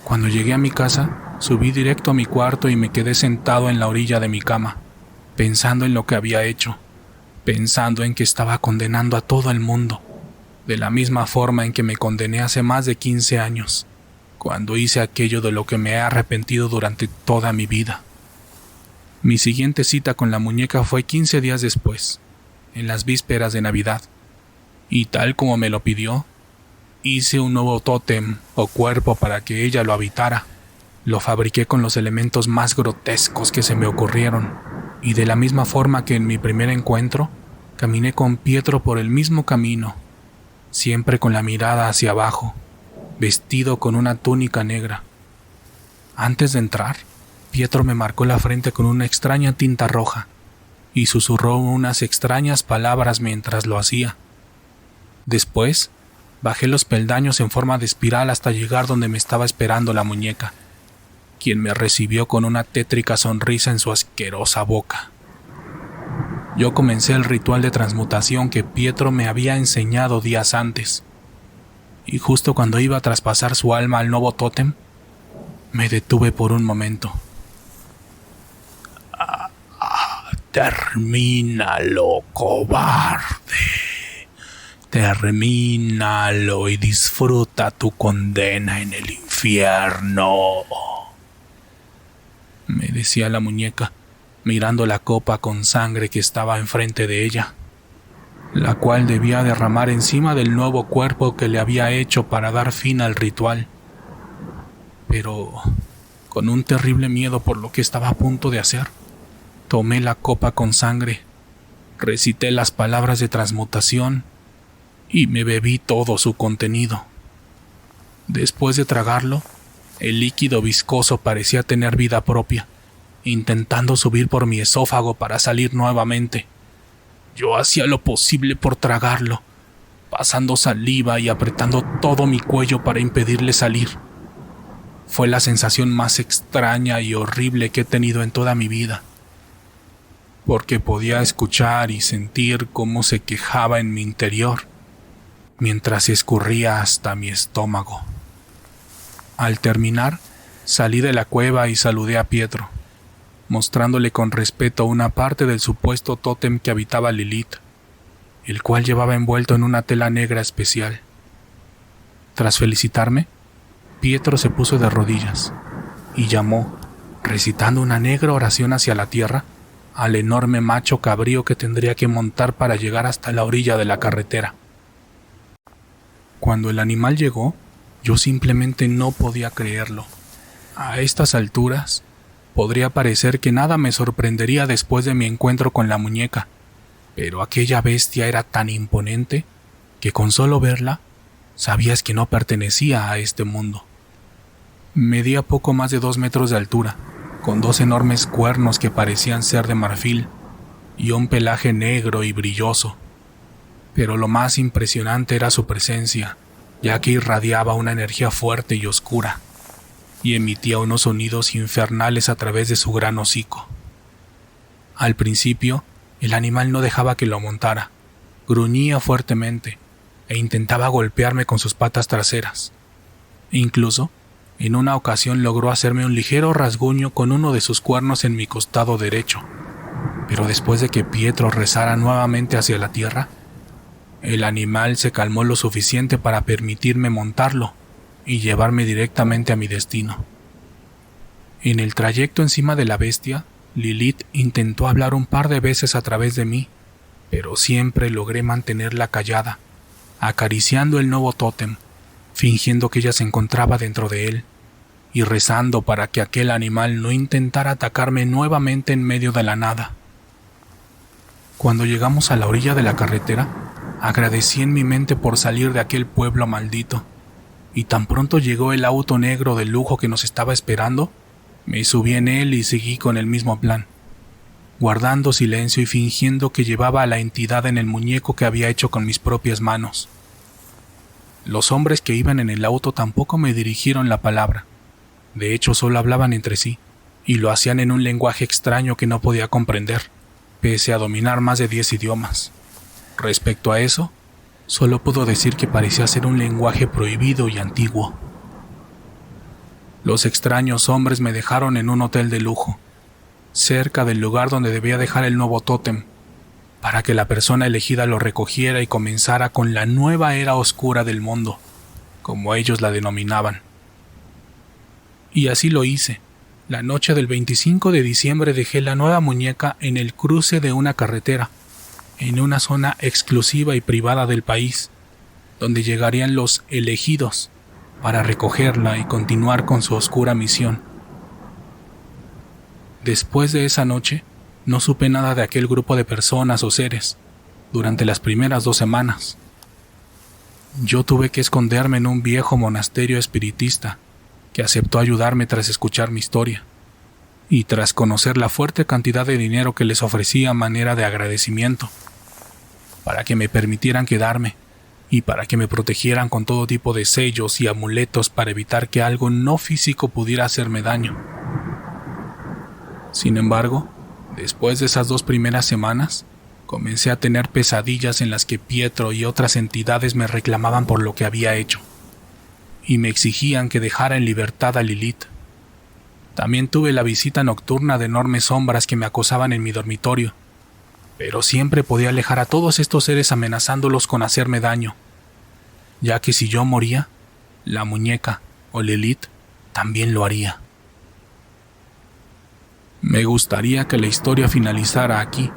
Cuando llegué a mi casa, subí directo a mi cuarto y me quedé sentado en la orilla de mi cama, pensando en lo que había hecho, pensando en que estaba condenando a todo el mundo, de la misma forma en que me condené hace más de 15 años, cuando hice aquello de lo que me he arrepentido durante toda mi vida. Mi siguiente cita con la muñeca fue 15 días después, en las vísperas de Navidad, y tal como me lo pidió, hice un nuevo tótem o cuerpo para que ella lo habitara. Lo fabriqué con los elementos más grotescos que se me ocurrieron, y de la misma forma que en mi primer encuentro, caminé con Pietro por el mismo camino, siempre con la mirada hacia abajo, vestido con una túnica negra. Antes de entrar, Pietro me marcó la frente con una extraña tinta roja y susurró unas extrañas palabras mientras lo hacía. Después, bajé los peldaños en forma de espiral hasta llegar donde me estaba esperando la muñeca, quien me recibió con una tétrica sonrisa en su asquerosa boca. Yo comencé el ritual de transmutación que Pietro me había enseñado días antes, y justo cuando iba a traspasar su alma al nuevo tótem, me detuve por un momento. Termínalo, cobarde. Termínalo y disfruta tu condena en el infierno, me decía la muñeca, mirando la copa con sangre que estaba enfrente de ella, la cual debía derramar encima del nuevo cuerpo que le había hecho para dar fin al ritual. Pero, con un terrible miedo por lo que estaba a punto de hacer, tomé la copa con sangre, recité las palabras de transmutación y me bebí todo su contenido. Después de tragarlo, el líquido viscoso parecía tener vida propia intentando subir por mi esófago para salir nuevamente. Yo hacía lo posible por tragarlo, pasando saliva y apretando todo mi cuello para impedirle salir. Fue la sensación más extraña y horrible que he tenido en toda mi vida, porque podía escuchar y sentir cómo se quejaba en mi interior, mientras escurría hasta mi estómago. Al terminar, salí de la cueva y saludé a Pietro, mostrándole con respeto una parte del supuesto tótem que habitaba Lilith, el cual llevaba envuelto en una tela negra especial. Tras felicitarme, Pietro se puso de rodillas y llamó, recitando una negra oración hacia la tierra, al enorme macho cabrío que tendría que montar para llegar hasta la orilla de la carretera. Cuando el animal llegó, yo simplemente no podía creerlo. A estas alturas, podría parecer que nada me sorprendería después de mi encuentro con la muñeca, pero aquella bestia era tan imponente que con solo verla, sabías que no pertenecía a este mundo. Medía poco más de 2 metros de altura, con 2 enormes cuernos que parecían ser de marfil y un pelaje negro y brilloso. Pero lo más impresionante era su presencia, ya que irradiaba una energía fuerte y oscura, y emitía unos sonidos infernales a través de su gran hocico. Al principio, el animal no dejaba que lo montara, gruñía fuertemente e intentaba golpearme con sus patas traseras. Incluso, en una ocasión logró hacerme un ligero rasguño con uno de sus cuernos en mi costado derecho, pero después de que Pietro rezara nuevamente hacia la tierra, el animal se calmó lo suficiente para permitirme montarlo y llevarme directamente a mi destino. En el trayecto encima de la bestia, Lilith intentó hablar un par de veces a través de mí, pero siempre logré mantenerla callada, acariciando el nuevo tótem, fingiendo que ella se encontraba dentro de él, y rezando para que aquel animal no intentara atacarme nuevamente en medio de la nada. Cuando llegamos a la orilla de la carretera, agradecí en mi mente por salir de aquel pueblo maldito, y tan pronto llegó el auto negro de lujo que nos estaba esperando, me subí en él y seguí con el mismo plan, guardando silencio y fingiendo que llevaba a la entidad en el muñeco que había hecho con mis propias manos. Los hombres que iban en el auto tampoco me dirigieron la palabra. De hecho, solo hablaban entre sí, y lo hacían en un lenguaje extraño que no podía comprender, pese a dominar más de 10 idiomas. Respecto a eso, solo puedo decir que parecía ser un lenguaje prohibido y antiguo. Los extraños hombres me dejaron en un hotel de lujo, cerca del lugar donde debía dejar el nuevo tótem, para que la persona elegida lo recogiera y comenzara con la nueva era oscura del mundo, como ellos la denominaban. Y así lo hice. La noche del 25 de diciembre dejé la nueva muñeca en el cruce de una carretera, en una zona exclusiva y privada del país, donde llegarían los elegidos para recogerla y continuar con su oscura misión. Después de esa noche, no supe nada de aquel grupo de personas o seres durante las primeras 2 semanas. Yo tuve que esconderme en un viejo monasterio espiritista que aceptó ayudarme tras escuchar mi historia y tras conocer la fuerte cantidad de dinero que les ofrecí a manera de agradecimiento, para que me permitieran quedarme y para que me protegieran con todo tipo de sellos y amuletos para evitar que algo no físico pudiera hacerme daño. Sin embargo, después de esas 2 primeras semanas, comencé a tener pesadillas en las que Pietro y otras entidades me reclamaban por lo que había hecho, y me exigían que dejara en libertad a Lilith. También tuve la visita nocturna de enormes sombras que me acosaban en mi dormitorio, pero siempre podía alejar a todos estos seres amenazándolos con hacerme daño, ya que si yo moría, la muñeca o Lilith también lo haría. Me gustaría que la historia finalizara aquí,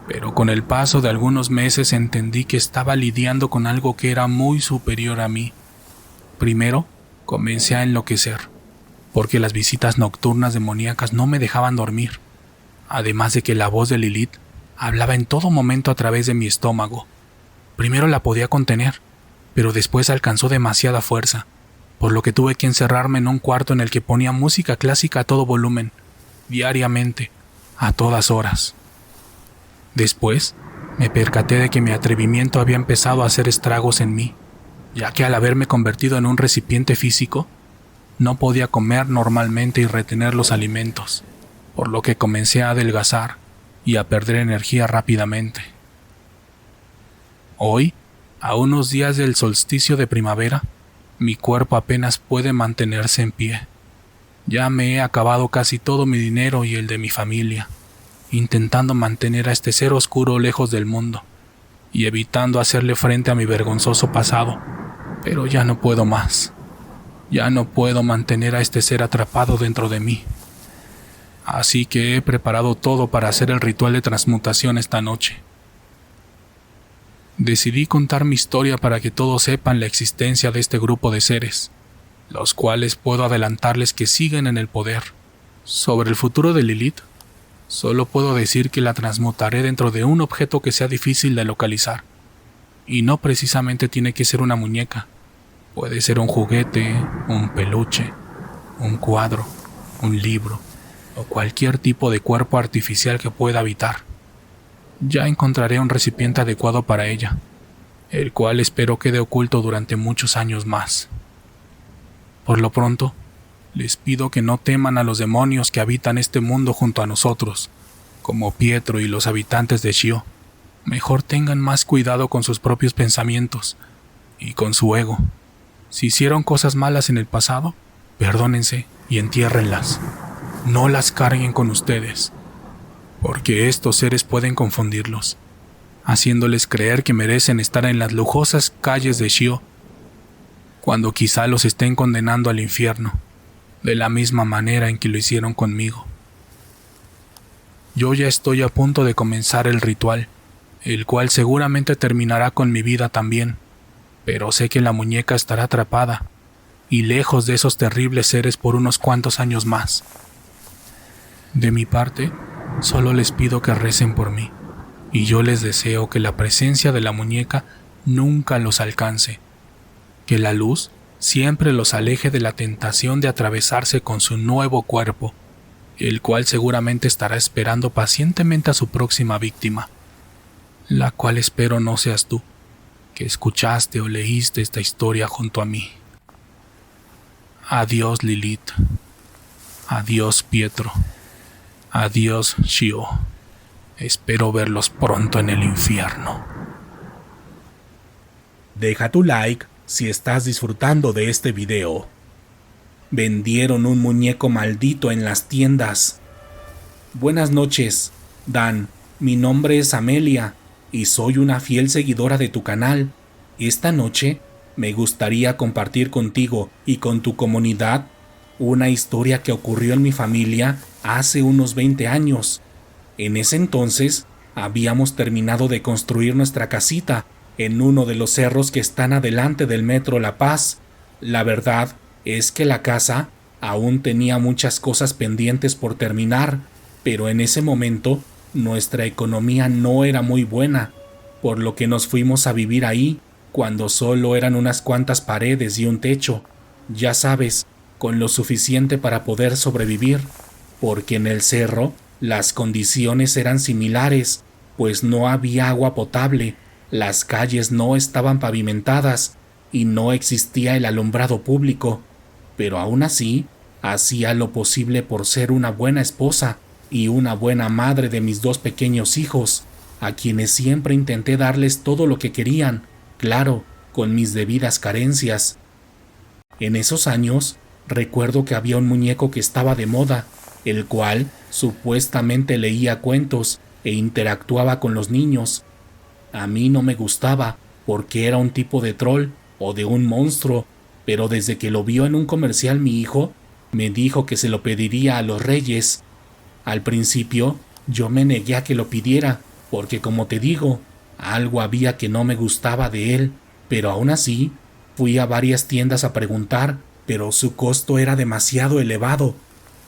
pero con el paso de algunos meses entendí que estaba lidiando con algo que era muy superior a mí. Primero, comencé a enloquecer, porque las visitas nocturnas demoníacas no me dejaban dormir, además de que la voz de Lilith hablaba en todo momento a través de mi estómago. Primero la podía contener, pero después alcanzó demasiada fuerza, por lo que tuve que encerrarme en un cuarto en el que ponía música clásica a todo volumen, diariamente, a todas horas. Después, me percaté de que mi atrevimiento había empezado a hacer estragos en mí, ya que al haberme convertido en un recipiente físico, no podía comer normalmente y retener los alimentos, por lo que comencé a adelgazar y a perder energía rápidamente. Hoy, a unos días del solsticio de primavera, mi cuerpo apenas puede mantenerse en pie. Ya me he acabado casi todo mi dinero y el de mi familia, intentando mantener a este ser oscuro lejos del mundo y evitando hacerle frente a mi vergonzoso pasado, pero ya no puedo más. Ya no puedo mantener a este ser atrapado dentro de mí. Así que he preparado todo para hacer el ritual de transmutación esta noche. Decidí contar mi historia para que todos sepan la existencia de este grupo de seres, los cuales puedo adelantarles que siguen en el poder. Sobre el futuro de Lilith, solo puedo decir que la transmutaré dentro de un objeto que sea difícil de localizar. Y no precisamente tiene que ser una muñeca. Puede ser un juguete, un peluche, un cuadro, un libro o cualquier tipo de cuerpo artificial que pueda habitar. Ya encontraré un recipiente adecuado para ella, el cual espero quede oculto durante muchos años más. Por lo pronto, les pido que no teman a los demonios que habitan este mundo junto a nosotros, como Pietro y los habitantes de Shio. Mejor tengan más cuidado con sus propios pensamientos y con su ego. Si hicieron cosas malas en el pasado, perdónense y entiérrenlas. No las carguen con ustedes, porque estos seres pueden confundirlos, haciéndoles creer que merecen estar en las lujosas calles de Shio, cuando quizá los estén condenando al infierno, de la misma manera en que lo hicieron conmigo. Yo ya estoy a punto de comenzar el ritual, el cual seguramente terminará con mi vida también, pero sé que la muñeca estará atrapada y lejos de esos terribles seres por unos cuantos años más. De mi parte, solo les pido que recen por mí, y yo les deseo que la presencia de la muñeca nunca los alcance, que la luz siempre los aleje de la tentación de atravesarse con su nuevo cuerpo, el cual seguramente estará esperando pacientemente a su próxima víctima, la cual espero no seas tú, que escuchaste o leíste esta historia junto a mí. Adiós, Lilith. Adiós, Pietro. Adiós, Shio. Espero verlos pronto en el infierno. Deja tu like si estás disfrutando de este video. Vendieron un muñeco maldito en las tiendas. Buenas noches, Dan. Mi nombre es Amelia y soy una fiel seguidora de tu canal. Esta noche me gustaría compartir contigo y con tu comunidad una historia que ocurrió en mi familia hace unos 20 años. En ese entonces habíamos terminado de construir nuestra casita en uno de los cerros que están adelante del Metro La Paz. La verdad es que la casa aún tenía muchas cosas pendientes por terminar, pero en ese momento nuestra economía no era muy buena, por lo que nos fuimos a vivir ahí cuando solo eran unas cuantas paredes y un techo, ya sabes, con lo suficiente para poder sobrevivir, porque en el cerro las condiciones eran similares, pues no había agua potable, las calles no estaban pavimentadas y no existía el alumbrado público, pero aún así hacía lo posible por ser una buena esposa y una buena madre de mis dos pequeños hijos, a quienes siempre intenté darles todo lo que querían, claro, con mis debidas carencias. En esos años, recuerdo que había un muñeco que estaba de moda, el cual supuestamente leía cuentos e interactuaba con los niños. A mí no me gustaba porque era un tipo de troll o de un monstruo, pero desde que lo vio en un comercial mi hijo, me dijo que se lo pediría a los reyes. Al principio, yo me negué a que lo pidiera, porque como te digo, algo había que no me gustaba de él, pero aún así, fui a varias tiendas a preguntar, pero su costo era demasiado elevado,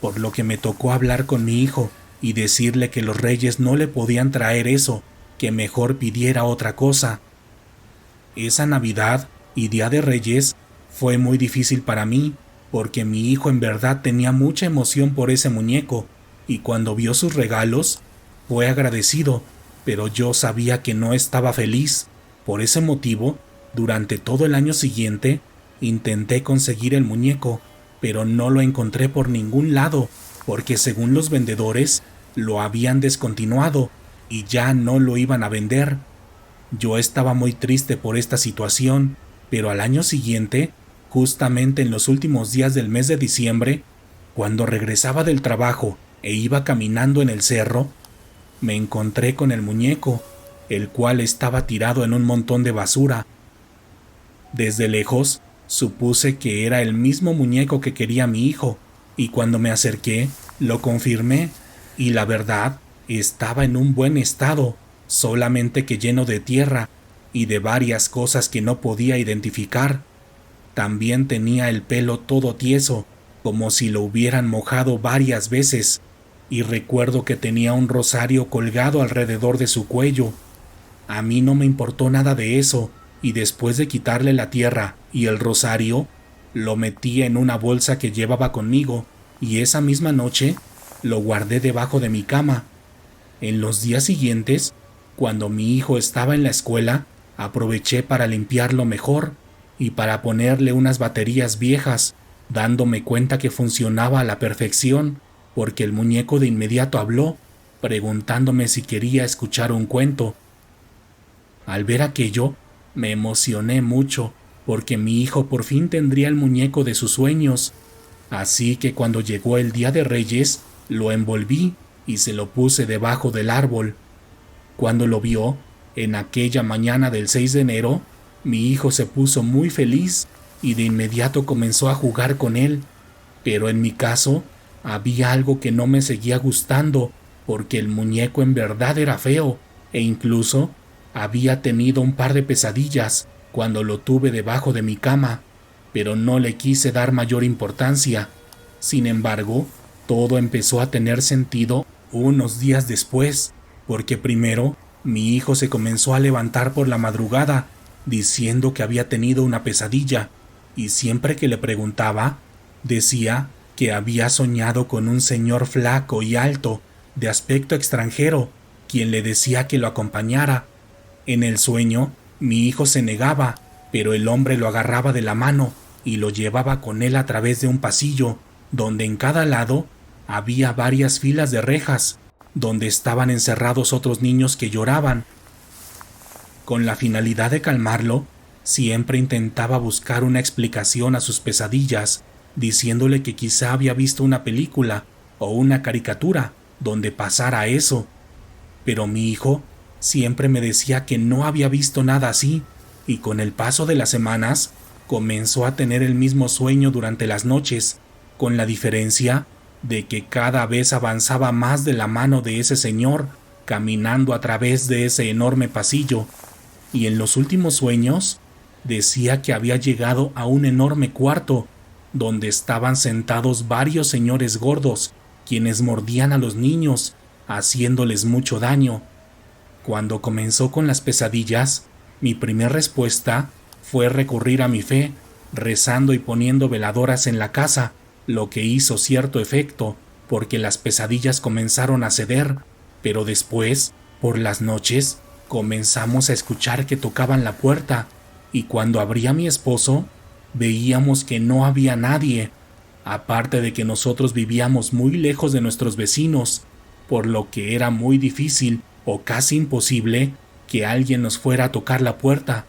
por lo que me tocó hablar con mi hijo y decirle que los reyes no le podían traer eso, que mejor pidiera otra cosa. Esa Navidad y Día de Reyes fue muy difícil para mí, porque mi hijo en verdad tenía mucha emoción por ese muñeco, y cuando vio sus regalos, fue agradecido, pero yo sabía que no estaba feliz. Por ese motivo, durante todo el año siguiente, intenté conseguir el muñeco, pero no lo encontré por ningún lado, porque según los vendedores, lo habían descontinuado y ya no lo iban a vender. Yo estaba muy triste por esta situación, pero al año siguiente, justamente en los últimos días del mes de diciembre, cuando regresaba del trabajo e iba caminando en el cerro, me encontré con el muñeco, el cual estaba tirado en un montón de basura. Desde lejos, supuse que era el mismo muñeco que quería mi hijo, y cuando me acerqué, lo confirmé, y la verdad, estaba en un buen estado, solamente que lleno de tierra y de varias cosas que no podía identificar. También tenía el pelo todo tieso, como si lo hubieran mojado varias veces, y recuerdo que tenía un rosario colgado alrededor de su cuello. A mí no me importó nada de eso, y después de quitarle la tierra y el rosario, lo metí en una bolsa que llevaba conmigo, y esa misma noche lo guardé debajo de mi cama. En los días siguientes, cuando mi hijo estaba en la escuela, aproveché para limpiarlo mejor y para ponerle unas baterías viejas, dándome cuenta que funcionaba a la perfección, porque el muñeco de inmediato habló, preguntándome si quería escuchar un cuento. Al ver aquello, me emocioné mucho, porque mi hijo por fin tendría el muñeco de sus sueños. Así que cuando llegó el Día de Reyes, lo envolví y se lo puse debajo del árbol. Cuando lo vio, en aquella mañana del 6 de enero, mi hijo se puso muy feliz y de inmediato comenzó a jugar con él. Pero en mi caso, había algo que no me seguía gustando, porque el muñeco en verdad era feo, e incluso había tenido un par de pesadillas cuando lo tuve debajo de mi cama, pero no le quise dar mayor importancia. Sin embargo, todo empezó a tener sentido unos días después, porque primero mi hijo se comenzó a levantar por la madrugada diciendo que había tenido una pesadilla, y siempre que le preguntaba, decía que había soñado con un señor flaco y alto, de aspecto extranjero, quien le decía que lo acompañara. En el sueño, mi hijo se negaba, pero el hombre lo agarraba de la mano y lo llevaba con él a través de un pasillo, donde en cada lado había varias filas de rejas, donde estaban encerrados otros niños que lloraban. Con la finalidad de calmarlo, siempre intentaba buscar una explicación a sus pesadillas, diciéndole que quizá había visto una película o una caricatura donde pasara eso. Pero mi hijo siempre me decía que no había visto nada así, y con el paso de las semanas comenzó a tener el mismo sueño durante las noches, con la diferencia de que cada vez avanzaba más de la mano de ese señor, caminando a través de ese enorme pasillo, y en los últimos sueños decía que había llegado a un enorme cuarto, donde estaban sentados varios señores gordos, quienes mordían a los niños, haciéndoles mucho daño. Cuando comenzó con las pesadillas, mi primera respuesta fue recurrir a mi fe, rezando y poniendo veladoras en la casa, lo que hizo cierto efecto, porque las pesadillas comenzaron a ceder, pero después, por las noches, comenzamos a escuchar que tocaban la puerta, y cuando abría mi esposo, veíamos que no había nadie, aparte de que nosotros vivíamos muy lejos de nuestros vecinos, por lo que era muy difícil o casi imposible que alguien nos fuera a tocar la puerta.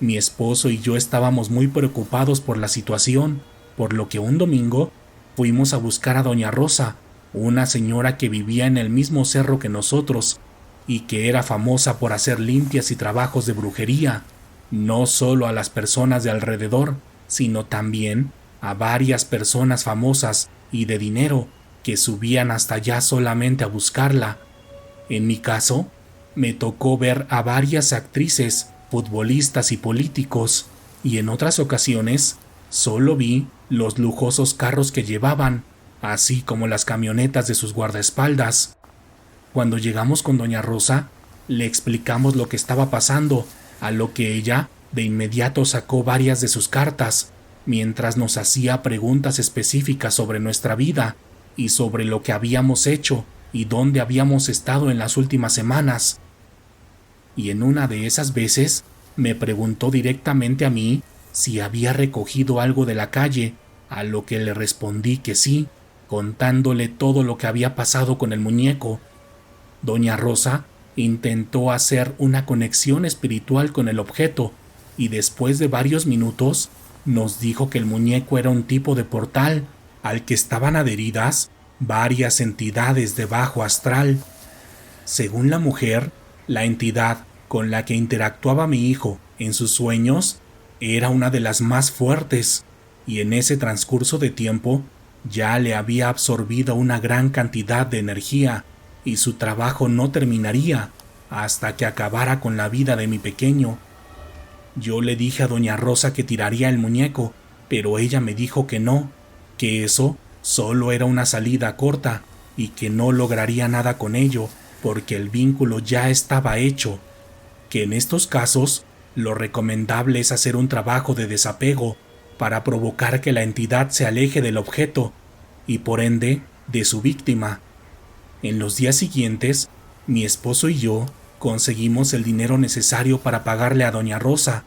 Mi esposo y yo estábamos muy preocupados por la situación, por lo que un domingo fuimos a buscar a doña Rosa, una señora que vivía en el mismo cerro que nosotros y que era famosa por hacer limpias y trabajos de brujería, no solo a las personas de alrededor, sino también a varias personas famosas y de dinero que subían hasta allá solamente a buscarla. En mi caso, me tocó ver a varias actrices, futbolistas y políticos, y en otras ocasiones solo vi los lujosos carros que llevaban, así como las camionetas de sus guardaespaldas. Cuando llegamos con doña Rosa, le explicamos lo que estaba pasando, a lo que ella de inmediato sacó varias de sus cartas, mientras nos hacía preguntas específicas sobre nuestra vida, y sobre lo que habíamos hecho y dónde habíamos estado en las últimas semanas. Y en una de esas veces me preguntó directamente a mí si había recogido algo de la calle, a lo que le respondí que sí, contándole todo lo que había pasado con el muñeco. Doña Rosa intentó hacer una conexión espiritual con el objeto y después de varios minutos nos dijo que el muñeco era un tipo de portal al que estaban adheridas varias entidades de bajo astral. Según la mujer, la entidad con la que interactuaba mi hijo en sus sueños era una de las más fuertes, y en ese transcurso de tiempo ya le había absorbido una gran cantidad de energía y su trabajo no terminaría hasta que acabara con la vida de mi pequeño. Yo le dije a doña Rosa que tiraría el muñeco, pero ella me dijo que no, que eso solo era una salida corta y que no lograría nada con ello porque el vínculo ya estaba hecho, que en estos casos lo recomendable es hacer un trabajo de desapego para provocar que la entidad se aleje del objeto y por ende de su víctima. En los días siguientes, mi esposo y yo conseguimos el dinero necesario para pagarle a doña Rosa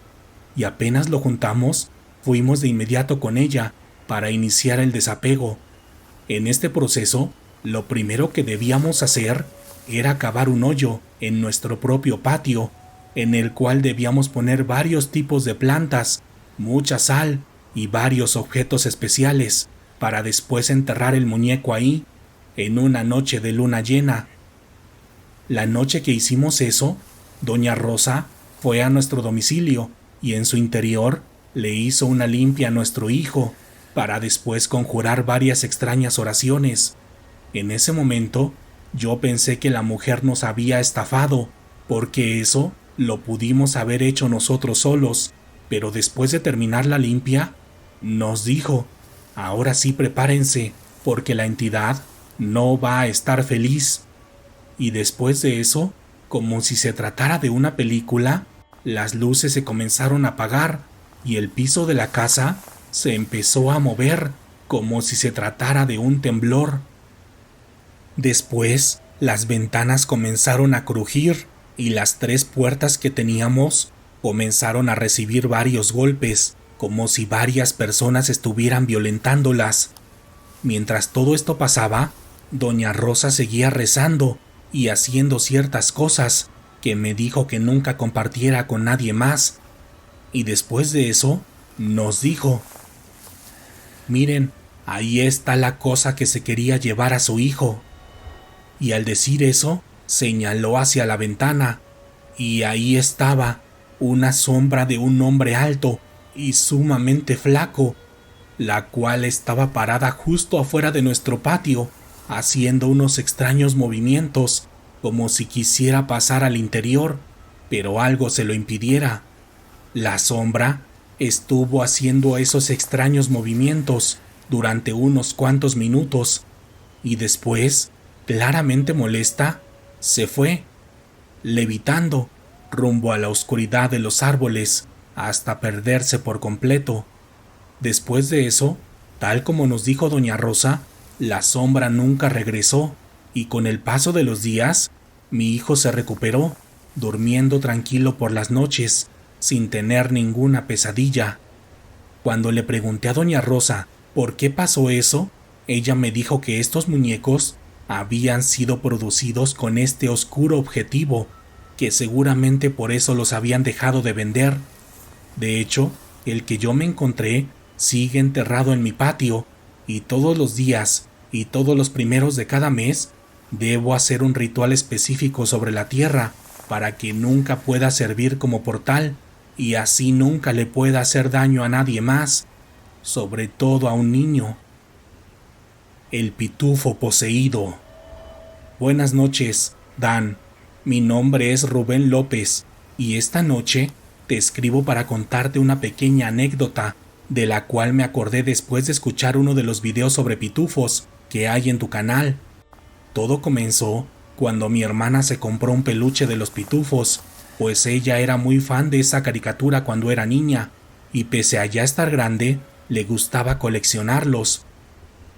y apenas lo juntamos, fuimos de inmediato con ella para iniciar el desapego. En este proceso, lo primero que debíamos hacer era cavar un hoyo en nuestro propio patio, en el cual debíamos poner varios tipos de plantas, mucha sal y varios objetos especiales, para después enterrar el muñeco ahí, en una noche de luna llena. La noche que hicimos eso, doña Rosa fue a nuestro domicilio y en su interior le hizo una limpia a nuestro hijo, para después conjurar varias extrañas oraciones. En ese momento, yo pensé que la mujer nos había estafado, porque eso lo pudimos haber hecho nosotros solos, pero después de terminar la limpia, nos dijo: ahora sí prepárense, porque la entidad no va a estar feliz. Y después de eso, como si se tratara de una película, las luces se comenzaron a apagar y el piso de la casa se empezó a mover como si se tratara de un temblor. Después, las ventanas comenzaron a crujir y las 3 puertas que teníamos comenzaron a recibir varios golpes, como si varias personas estuvieran violentándolas. Mientras todo esto pasaba, doña Rosa seguía rezando y haciendo ciertas cosas que me dijo que nunca compartiera con nadie más. Y después de eso, nos dijo: miren, ahí está la cosa que se quería llevar a su hijo. Y al decir eso, señaló hacia la ventana, y ahí estaba una sombra de un hombre alto y sumamente flaco, la cual estaba parada justo afuera de nuestro patio, haciendo unos extraños movimientos, como si quisiera pasar al interior, pero algo se lo impidiera. La sombra estuvo haciendo esos extraños movimientos durante unos cuantos minutos, y después, claramente molesta, se fue, levitando rumbo a la oscuridad de los árboles hasta perderse por completo. Después de eso, tal como nos dijo doña Rosa, la sombra nunca regresó y con el paso de los días, mi hijo se recuperó, durmiendo tranquilo por las noches, sin tener ninguna pesadilla. Cuando le pregunté a doña Rosa por qué pasó eso, ella me dijo que estos muñecos habían sido producidos con este oscuro objetivo, que seguramente por eso los habían dejado de vender. De hecho, el que yo me encontré sigue enterrado en mi patio, y todos los días y todos los primeros de cada mes debo hacer un ritual específico sobre la tierra para que nunca pueda servir como portal y así nunca le pueda hacer daño a nadie más, sobre todo a un niño. El pitufo poseído. Buenas noches, Dan. Mi nombre es Rubén López y esta noche te escribo para contarte una pequeña anécdota de la cual me acordé después de escuchar uno de los videos sobre pitufos que hay en tu canal. Todo comenzó cuando mi hermana se compró un peluche de los pitufos, pues ella era muy fan de esa caricatura cuando era niña, y pese a ya estar grande, le gustaba coleccionarlos.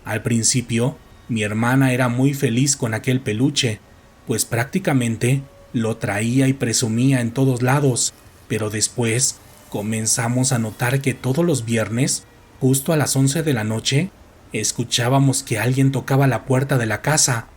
Al principio, Mi hermana era muy feliz con aquel peluche, pues prácticamente lo traía y presumía en todos lados, pero después comenzamos a notar que todos los viernes, justo a las 11 de la noche, escuchábamos que alguien tocaba la puerta de la casa.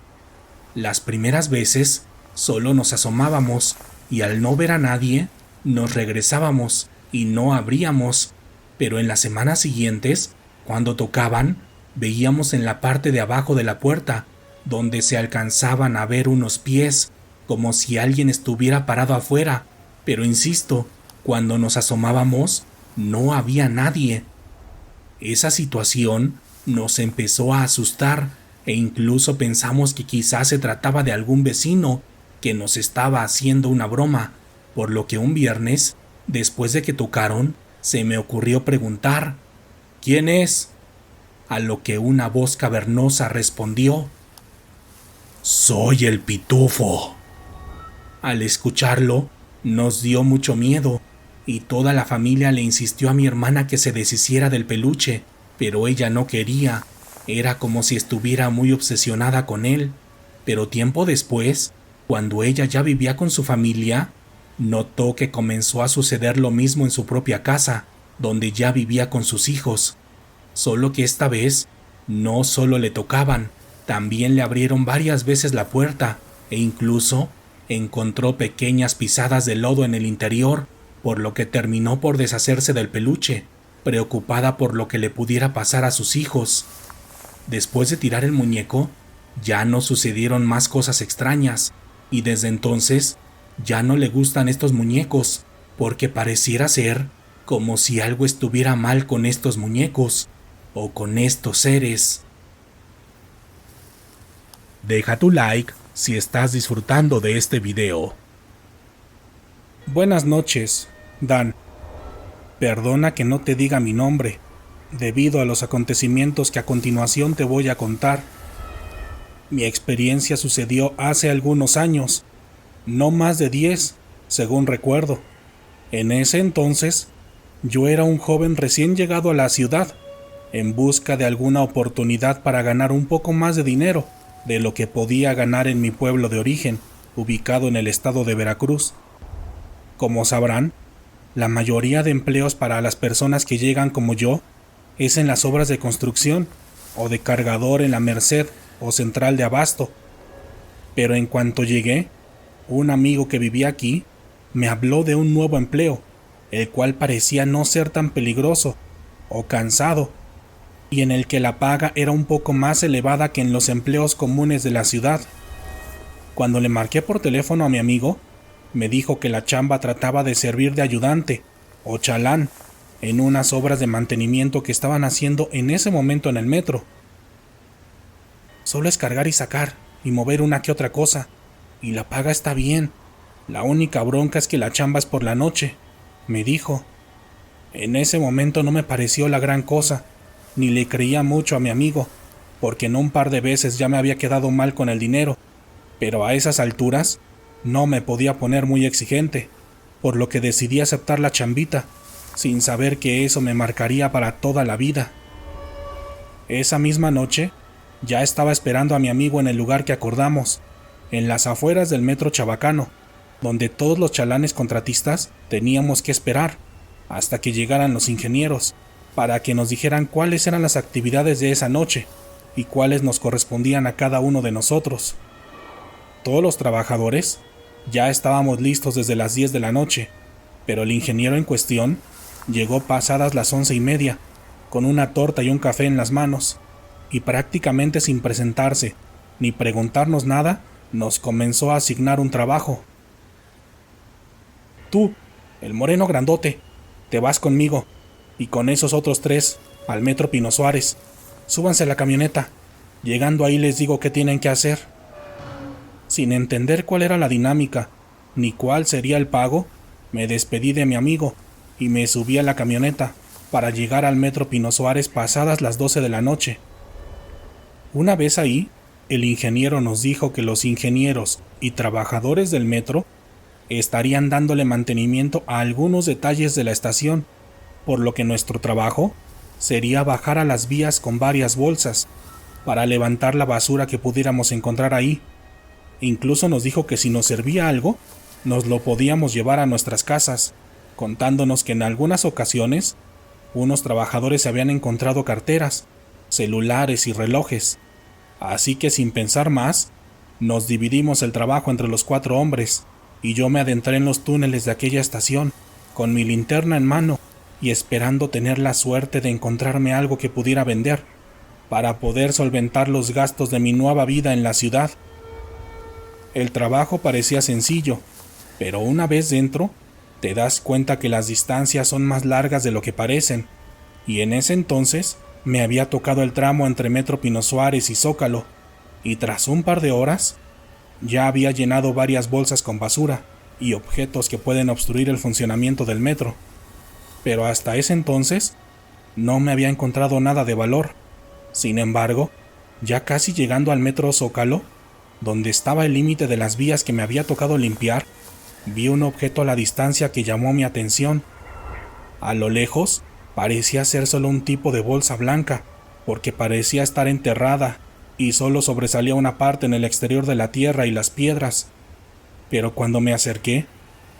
Las primeras veces solo nos asomábamos y al no ver a nadie, nos regresábamos y no abríamos, pero en las semanas siguientes, cuando tocaban, veíamos en la parte de abajo de la puerta, donde se alcanzaban a ver unos pies, como si alguien estuviera parado afuera, pero insisto, cuando nos asomábamos, no había nadie. Esa situación nos empezó a asustar e incluso pensamos que quizás se trataba de algún vecino que nos estaba haciendo una broma, por lo que un viernes, después de que tocaron, se me ocurrió preguntar: ¿quién es? A lo que una voz cavernosa respondió: «Soy el Pitufo». Al escucharlo, nos dio mucho miedo, y toda la familia le insistió a mi hermana que se deshiciera del peluche, pero ella no quería. Era como si estuviera muy obsesionada con él. Pero tiempo después, cuando ella ya vivía con su familia, notó que comenzó a suceder lo mismo en su propia casa, donde ya vivía con sus hijos. Solo que esta vez, no solo le tocaban, también le abrieron varias veces la puerta, e incluso encontró pequeñas pisadas de lodo en el interior, por lo que terminó por deshacerse del peluche, preocupada por lo que le pudiera pasar a sus hijos. Después de tirar el muñeco, ya no sucedieron más cosas extrañas, y desde entonces ya no le gustan estos muñecos, porque pareciera ser como si algo estuviera mal con estos muñecos, o con estos seres. Deja tu like si estás disfrutando de este video. Buenas noches, Dan. Perdona que no te diga mi nombre, debido a los acontecimientos que a continuación te voy a contar. Mi experiencia sucedió hace algunos años, no más de 10, según recuerdo. En ese entonces, yo era un joven recién llegado a la ciudad, en busca de alguna oportunidad para ganar un poco más de dinero de lo que podía ganar en mi pueblo de origen, ubicado en el estado de Veracruz. Como sabrán, la mayoría de empleos para las personas que llegan como yo es en las obras de construcción o de cargador en la Merced o central de abasto. Pero en cuanto llegué, un amigo que vivía aquí me habló de un nuevo empleo, el cual parecía no ser tan peligroso o cansado, y en el que la paga era un poco más elevada que en los empleos comunes de la ciudad. Cuando le marqué por teléfono a mi amigo, me dijo que la chamba trataba de servir de ayudante o chalán en unas obras de mantenimiento que estaban haciendo en ese momento en el metro. Solo es cargar y sacar y mover una que otra cosa, y la paga está bien. La única bronca es que la chamba es por la noche, me dijo. En ese momento no me pareció la gran cosa, ni le creía mucho a mi amigo, porque en un par de veces ya me había quedado mal con el dinero, pero a esas alturas no me podía poner muy exigente, por lo que decidí aceptar la chambita, sin saber que eso me marcaría para toda la vida. Esa misma noche, ya estaba esperando a mi amigo en el lugar que acordamos, en las afueras del metro Chabacano, donde todos los chalanes contratistas teníamos que esperar hasta que llegaran los ingenieros, para que nos dijeran cuáles eran las actividades de esa noche y cuáles nos correspondían a cada uno de nosotros. Todos los trabajadores ya estábamos listos desde las 10 de la noche, pero el ingeniero en cuestión llegó pasadas las 11:30, con una torta y un café en las manos, y prácticamente sin presentarse ni preguntarnos nada, nos comenzó a asignar un trabajo. Tú, el moreno grandote, te vas conmigo, y con esos otros 3 al metro Pino Suárez. Súbanse a la camioneta. Llegando ahí les digo qué tienen que hacer. Sin entender cuál era la dinámica, ni cuál sería el pago, me despedí de mi amigo y me subí a la camioneta para llegar al metro Pino Suárez pasadas las 12 de la noche. Una vez ahí, el ingeniero nos dijo que los ingenieros y trabajadores del metro estarían dándole mantenimiento a algunos detalles de la estación, por lo que nuestro trabajo sería bajar a las vías con varias bolsas, para levantar la basura que pudiéramos encontrar ahí. Incluso nos dijo que si nos servía algo, nos lo podíamos llevar a nuestras casas, contándonos que en algunas ocasiones unos trabajadores se habían encontrado carteras, celulares y relojes. Así que sin pensar más, nos dividimos el trabajo entre los 4 hombres, y yo me adentré en los túneles de aquella estación, con mi linterna en mano y esperando tener la suerte de encontrarme algo que pudiera vender, para poder solventar los gastos de mi nueva vida en la ciudad. El trabajo parecía sencillo, pero una vez dentro, te das cuenta que las distancias son más largas de lo que parecen, y en ese entonces me había tocado el tramo entre Metro Pino Suárez y Zócalo, y tras un par de horas, ya había llenado varias bolsas con basura y objetos que pueden obstruir el funcionamiento del metro. Pero hasta ese entonces, no me había encontrado nada de valor. Sin embargo, ya casi llegando al metro Zócalo, donde estaba el límite de las vías que me había tocado limpiar, vi un objeto a la distancia que llamó mi atención. A lo lejos, parecía ser solo un tipo de bolsa blanca, porque parecía estar enterrada y solo sobresalía una parte en el exterior de la tierra y las piedras. Pero cuando me acerqué,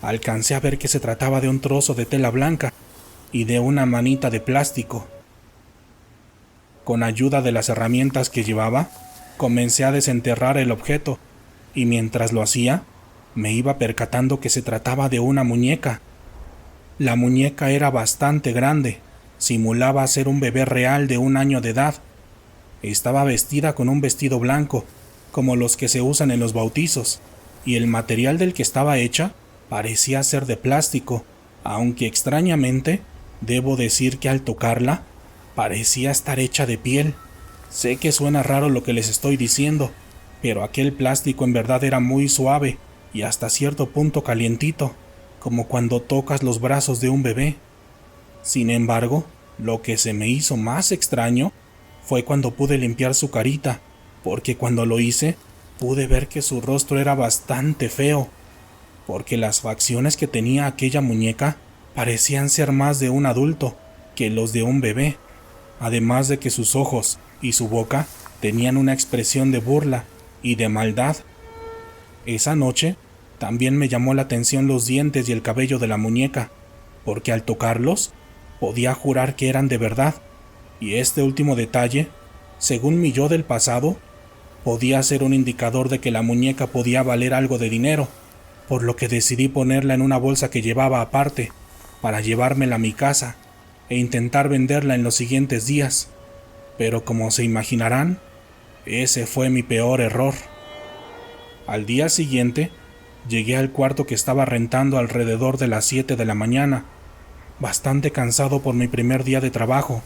alcancé a ver que se trataba de un trozo de tela blanca y de una manita de plástico. Con ayuda de las herramientas que llevaba, comencé a desenterrar el objeto, y mientras lo hacía, me iba percatando que se trataba de una muñeca. La muñeca era bastante grande, simulaba ser un bebé real de 1 año de edad. Estaba vestida con un vestido blanco, como los que se usan en los bautizos, y el material del que estaba hecha parecía ser de plástico, aunque extrañamente, debo decir que al tocarla, parecía estar hecha de piel. Sé que suena raro lo que les estoy diciendo, pero aquel plástico en verdad era muy suave y hasta cierto punto calientito, como cuando tocas los brazos de un bebé. Sin embargo, lo que se me hizo más extraño fue cuando pude limpiar su carita, porque cuando lo hice, pude ver que su rostro era bastante feo, porque las facciones que tenía aquella muñeca parecían ser más de un adulto que los de un bebé, además de que sus ojos y su boca tenían una expresión de burla y de maldad. Esa noche también me llamó la atención los dientes y el cabello de la muñeca, porque al tocarlos podía jurar que eran de verdad, y este último detalle, según mi yo del pasado, podía ser un indicador de que la muñeca podía valer algo de dinero, por lo que decidí ponerla en una bolsa que llevaba aparte, para llevármela a mi casa e intentar venderla en los siguientes días. Pero como se imaginarán, ese fue mi peor error. Al día siguiente, llegué al cuarto que estaba rentando alrededor de las 7 de la mañana, bastante cansado por mi primer día de trabajo,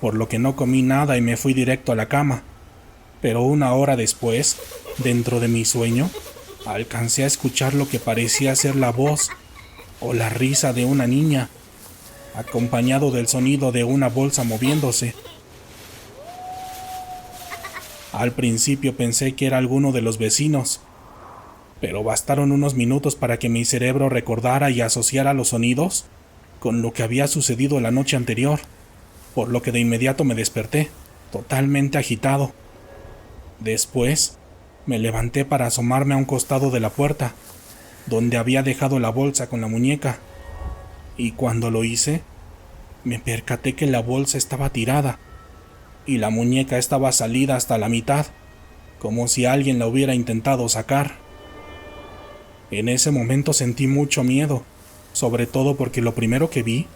por lo que no comí nada y me fui directo a la cama. Pero 1 hora después, dentro de mi sueño, alcancé a escuchar lo que parecía ser la voz o la risa de una niña, acompañado del sonido de una bolsa moviéndose. Al principio pensé que era alguno de los vecinos, pero bastaron unos minutos para que mi cerebro recordara y asociara los sonidos con lo que había sucedido la noche anterior, por lo que de inmediato me desperté, totalmente agitado. Después, me levanté para asomarme a un costado de la puerta, donde había dejado la bolsa con la muñeca, y cuando lo hice, me percaté que la bolsa estaba tirada, y la muñeca estaba salida hasta la mitad, como si alguien la hubiera intentado sacar. En ese momento sentí mucho miedo, sobre todo porque lo primero que vi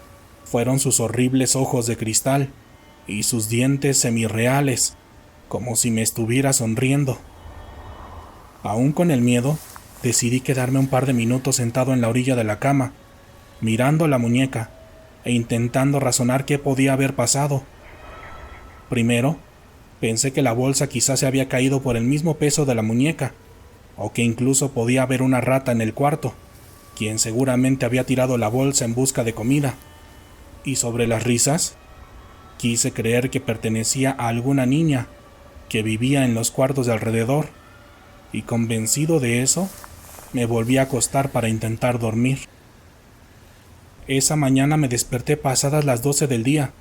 fueron sus horribles ojos de cristal y sus dientes semirreales, como si me estuviera sonriendo. Aún con el miedo, decidí quedarme un par de minutos sentado en la orilla de la cama, mirando la muñeca e intentando razonar qué podía haber pasado. Primero, pensé que la bolsa quizás se había caído por el mismo peso de la muñeca, o que incluso podía haber una rata en el cuarto, quien seguramente había tirado la bolsa en busca de comida. Y sobre las risas, quise creer que pertenecía a alguna niña que vivía en los cuartos de alrededor, y convencido de eso, me volví a acostar para intentar dormir. Esa mañana me desperté pasadas las 12 del día,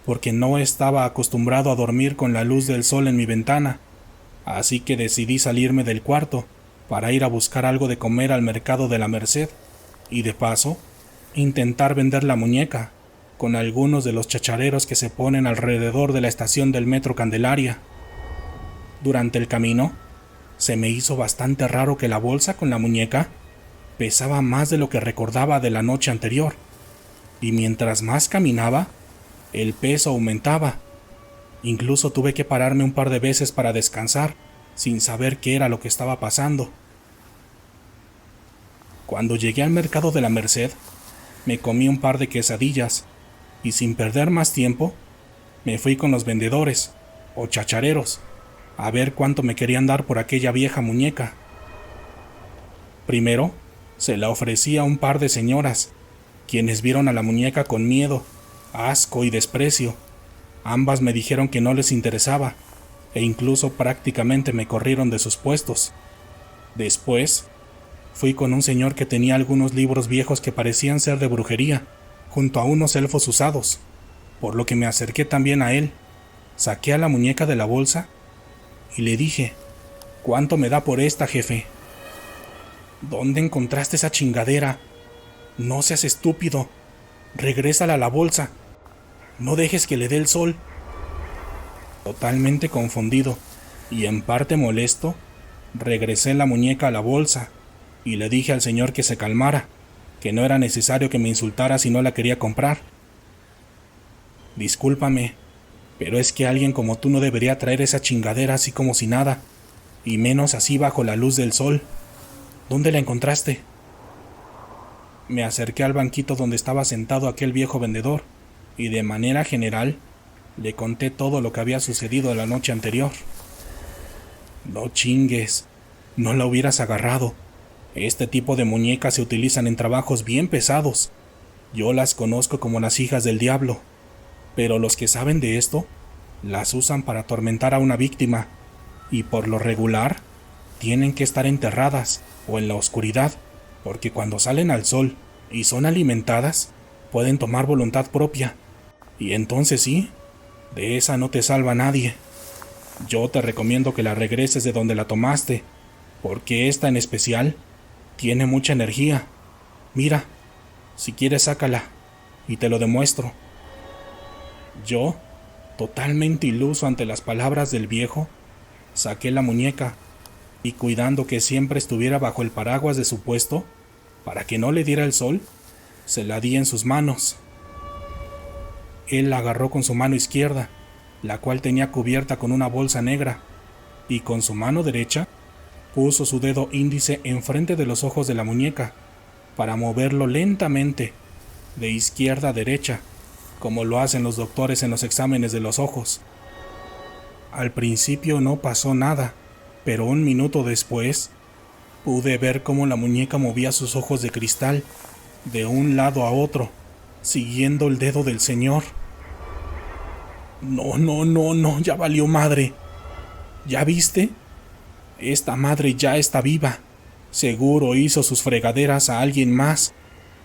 porque no estaba acostumbrado a dormir con la luz del sol en mi ventana, así que decidí salirme del cuarto para ir a buscar algo de comer al mercado de la Merced y de paso intentar vender la muñeca con algunos de los chachareros que se ponen alrededor de la estación del metro Candelaria. Durante el camino, se me hizo bastante raro que la bolsa con la muñeca pesaba más de lo que recordaba de la noche anterior, y mientras más caminaba, el peso aumentaba. Incluso tuve que pararme un par de veces para descansar, sin saber qué era lo que estaba pasando. Cuando llegué al mercado de la Merced, me comí un par de quesadillas, y sin perder más tiempo, me fui con los vendedores, o chachareros, a ver cuánto me querían dar por aquella vieja muñeca. Primero, se la ofrecí a un par de señoras, quienes vieron a la muñeca con miedo, asco y desprecio. Ambas me dijeron que no les interesaba, e incluso prácticamente me corrieron de sus puestos. Después, fui con un señor que tenía algunos libros viejos que parecían ser de brujería, junto a unos elfos usados, por lo que me acerqué también a él, saqué a la muñeca de la bolsa y le dije: «¿Cuánto me da por esta, jefe?» «¿Dónde encontraste esa chingadera? No seas estúpido. Regrésala a la bolsa. No dejes que le dé el sol». Totalmente confundido y en parte molesto, regresé la muñeca a la bolsa y le dije al señor que se calmara, que no era necesario que me insultara si no la quería comprar. «Discúlpame, pero es que alguien como tú no debería traer esa chingadera así como si nada, y menos así bajo la luz del sol. ¿Dónde la encontraste?» Me acerqué al banquito donde estaba sentado aquel viejo vendedor, y de manera general le conté todo lo que había sucedido la noche anterior. «No chingues, no la hubieras agarrado. Este tipo de muñecas se utilizan en trabajos bien pesados. Yo las conozco como las hijas del diablo, pero los que saben de esto las usan para atormentar a una víctima, y por lo regular tienen que estar enterradas o en la oscuridad, porque cuando salen al sol y son alimentadas, pueden tomar voluntad propia, y entonces sí, de esa no te salva nadie. Yo te recomiendo que la regreses de donde la tomaste, porque esta en especial tiene mucha energía. Mira, si quieres sácala y te lo demuestro». Yo, totalmente iluso ante las palabras del viejo, saqué la muñeca y, cuidando que siempre estuviera bajo el paraguas de su puesto, para que no le diera el sol, se la di en sus manos. Él la agarró con su mano izquierda, la cual tenía cubierta con una bolsa negra, y con su mano derecha puso su dedo índice enfrente de los ojos de la muñeca para moverlo lentamente de izquierda a derecha, como lo hacen los doctores en los exámenes de los ojos. Al principio no pasó nada, pero un minuto después pude ver cómo la muñeca movía sus ojos de cristal de un lado a otro, siguiendo el dedo del señor. No, ya valió madre. ¿Ya viste? Esta madre ya está viva. Seguro hizo sus fregaderas a alguien más,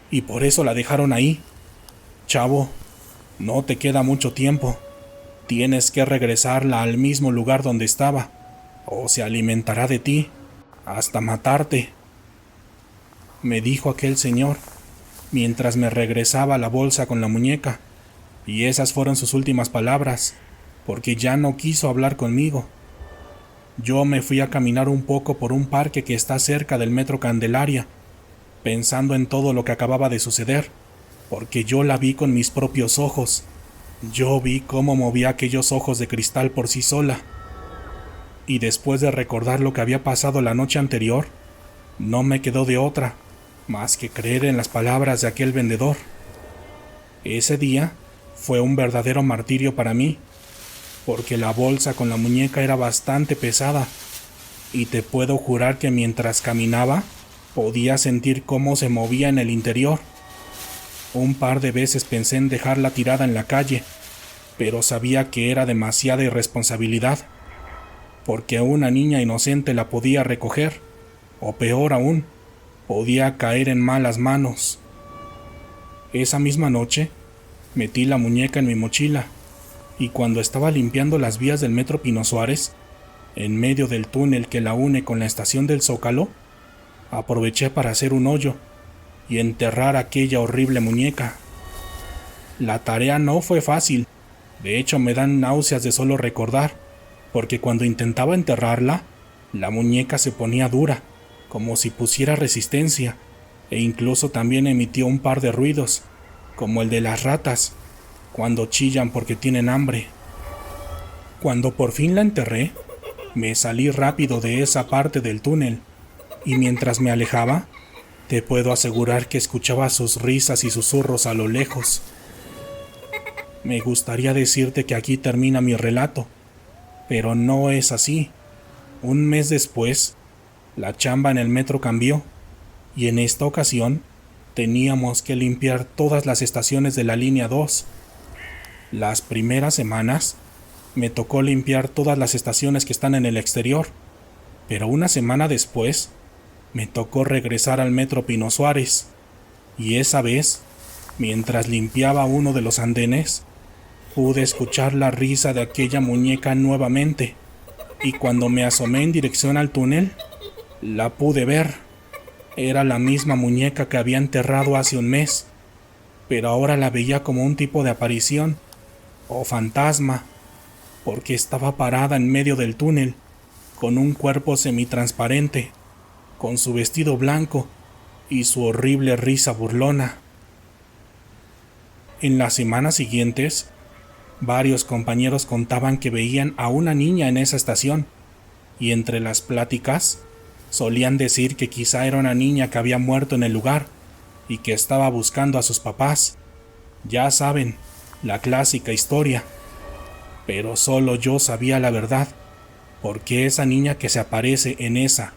y por eso la dejaron ahí. Chavo, no te queda mucho tiempo. Tienes que regresarla al mismo lugar donde estaba, o se alimentará de ti, hasta matarte», me dijo aquel señor, mientras me regresaba la bolsa con la muñeca, y esas fueron sus últimas palabras, porque ya no quiso hablar conmigo. Yo me fui a caminar un poco por un parque que está cerca del metro Candelaria, pensando en todo lo que acababa de suceder, porque yo la vi con mis propios ojos. Yo vi cómo movía aquellos ojos de cristal por sí sola. Y después de recordar lo que había pasado la noche anterior, no me quedó de otra más que creer en las palabras de aquel vendedor. Ese día fue un verdadero martirio para mí, porque la bolsa con la muñeca era bastante pesada, y te puedo jurar que mientras caminaba podía sentir cómo se movía en el interior. Un par de veces pensé en dejarla tirada en la calle, pero sabía que era demasiada irresponsabilidad, porque una niña inocente la podía recoger, o peor aún, podía caer en malas manos. Esa misma noche, metí la muñeca en mi mochila y cuando estaba limpiando las vías del metro Pino Suárez, en medio del túnel que la une con la estación del Zócalo, aproveché para hacer un hoyo y enterrar aquella horrible muñeca. La tarea no fue fácil, de hecho me dan náuseas de solo recordar, porque cuando intentaba enterrarla, la muñeca se ponía dura, como si pusiera resistencia, e incluso también emitió un par de ruidos, como el de las ratas, cuando chillan porque tienen hambre. Cuando por fin la enterré, me salí rápido de esa parte del túnel, y mientras me alejaba, te puedo asegurar que escuchaba sus risas y susurros a lo lejos. Me gustaría decirte que aquí termina mi relato, pero no es así. Un mes después, la chamba en el metro cambió, y en esta ocasión teníamos que limpiar todas las estaciones de la línea 2. Las primeras semanas me tocó limpiar todas las estaciones que están en el exterior, pero una semana después me tocó regresar al metro Pino Suárez, y esa vez, mientras limpiaba uno de los andenes, pude escuchar la risa de aquella muñeca nuevamente, y cuando me asomé en dirección al túnel, la pude ver. Era la misma muñeca que había enterrado hace un mes, pero ahora la veía como un tipo de aparición, o fantasma, porque estaba parada en medio del túnel, con un cuerpo semitransparente, con su vestido blanco y su horrible risa burlona. En las semanas siguientes, varios compañeros contaban que veían a una niña en esa estación, y entre las pláticas solían decir que quizá era una niña que había muerto en el lugar y que estaba buscando a sus papás. Ya saben, la clásica historia. Pero solo yo sabía la verdad, porque esa niña que se aparece en esa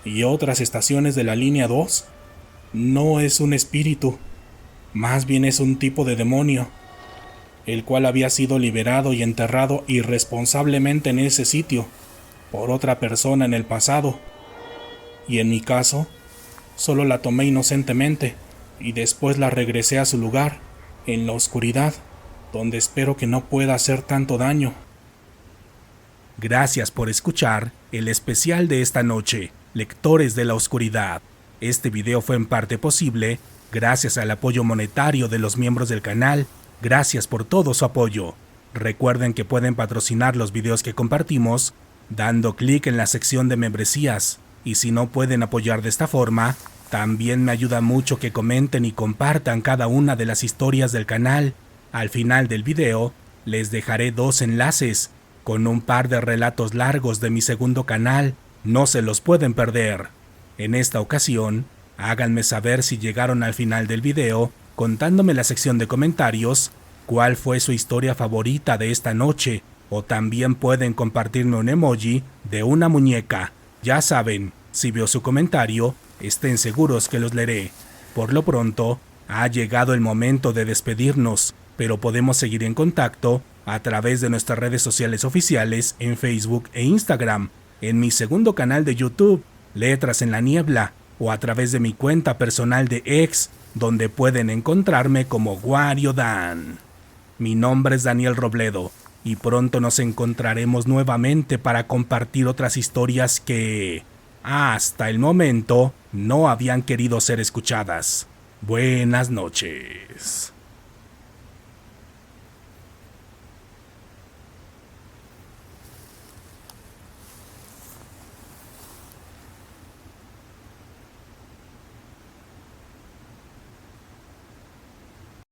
y otras estaciones de la línea 2 no es un espíritu, más bien es un tipo de demonio, el cual había sido liberado y enterrado irresponsablemente en ese sitio por otra persona en el pasado. Y en mi caso, solo la tomé inocentemente y después la regresé a su lugar, en la oscuridad, donde espero que no pueda hacer tanto daño. Gracias por escuchar el especial de esta noche, Lectores de la Oscuridad. Este video fue en parte posible gracias al apoyo monetario de los miembros del canal. Gracias por todo su apoyo. Recuerden que pueden patrocinar los videos que compartimos dando clic en la sección de membresías. Y si no pueden apoyar de esta forma, también me ayuda mucho que comenten y compartan cada una de las historias del canal. Al final del video, les dejaré 2 enlaces con un par de relatos largos de mi segundo canal. No se los pueden perder. En esta ocasión, háganme saber si llegaron al final del video, contándome en la sección de comentarios cuál fue su historia favorita de esta noche, o también pueden compartirme un emoji de una muñeca. Ya saben, si veo su comentario, estén seguros que los leeré. Por lo pronto, ha llegado el momento de despedirnos, pero podemos seguir en contacto a través de nuestras redes sociales oficiales en Facebook e Instagram, en mi segundo canal de YouTube, Letras en la Niebla, o a través de mi cuenta personal de X, donde pueden encontrarme como Wario Dan. Mi nombre es Daniel Robledo, y pronto nos encontraremos nuevamente para compartir otras historias que, hasta el momento, no habían querido ser escuchadas. Buenas noches.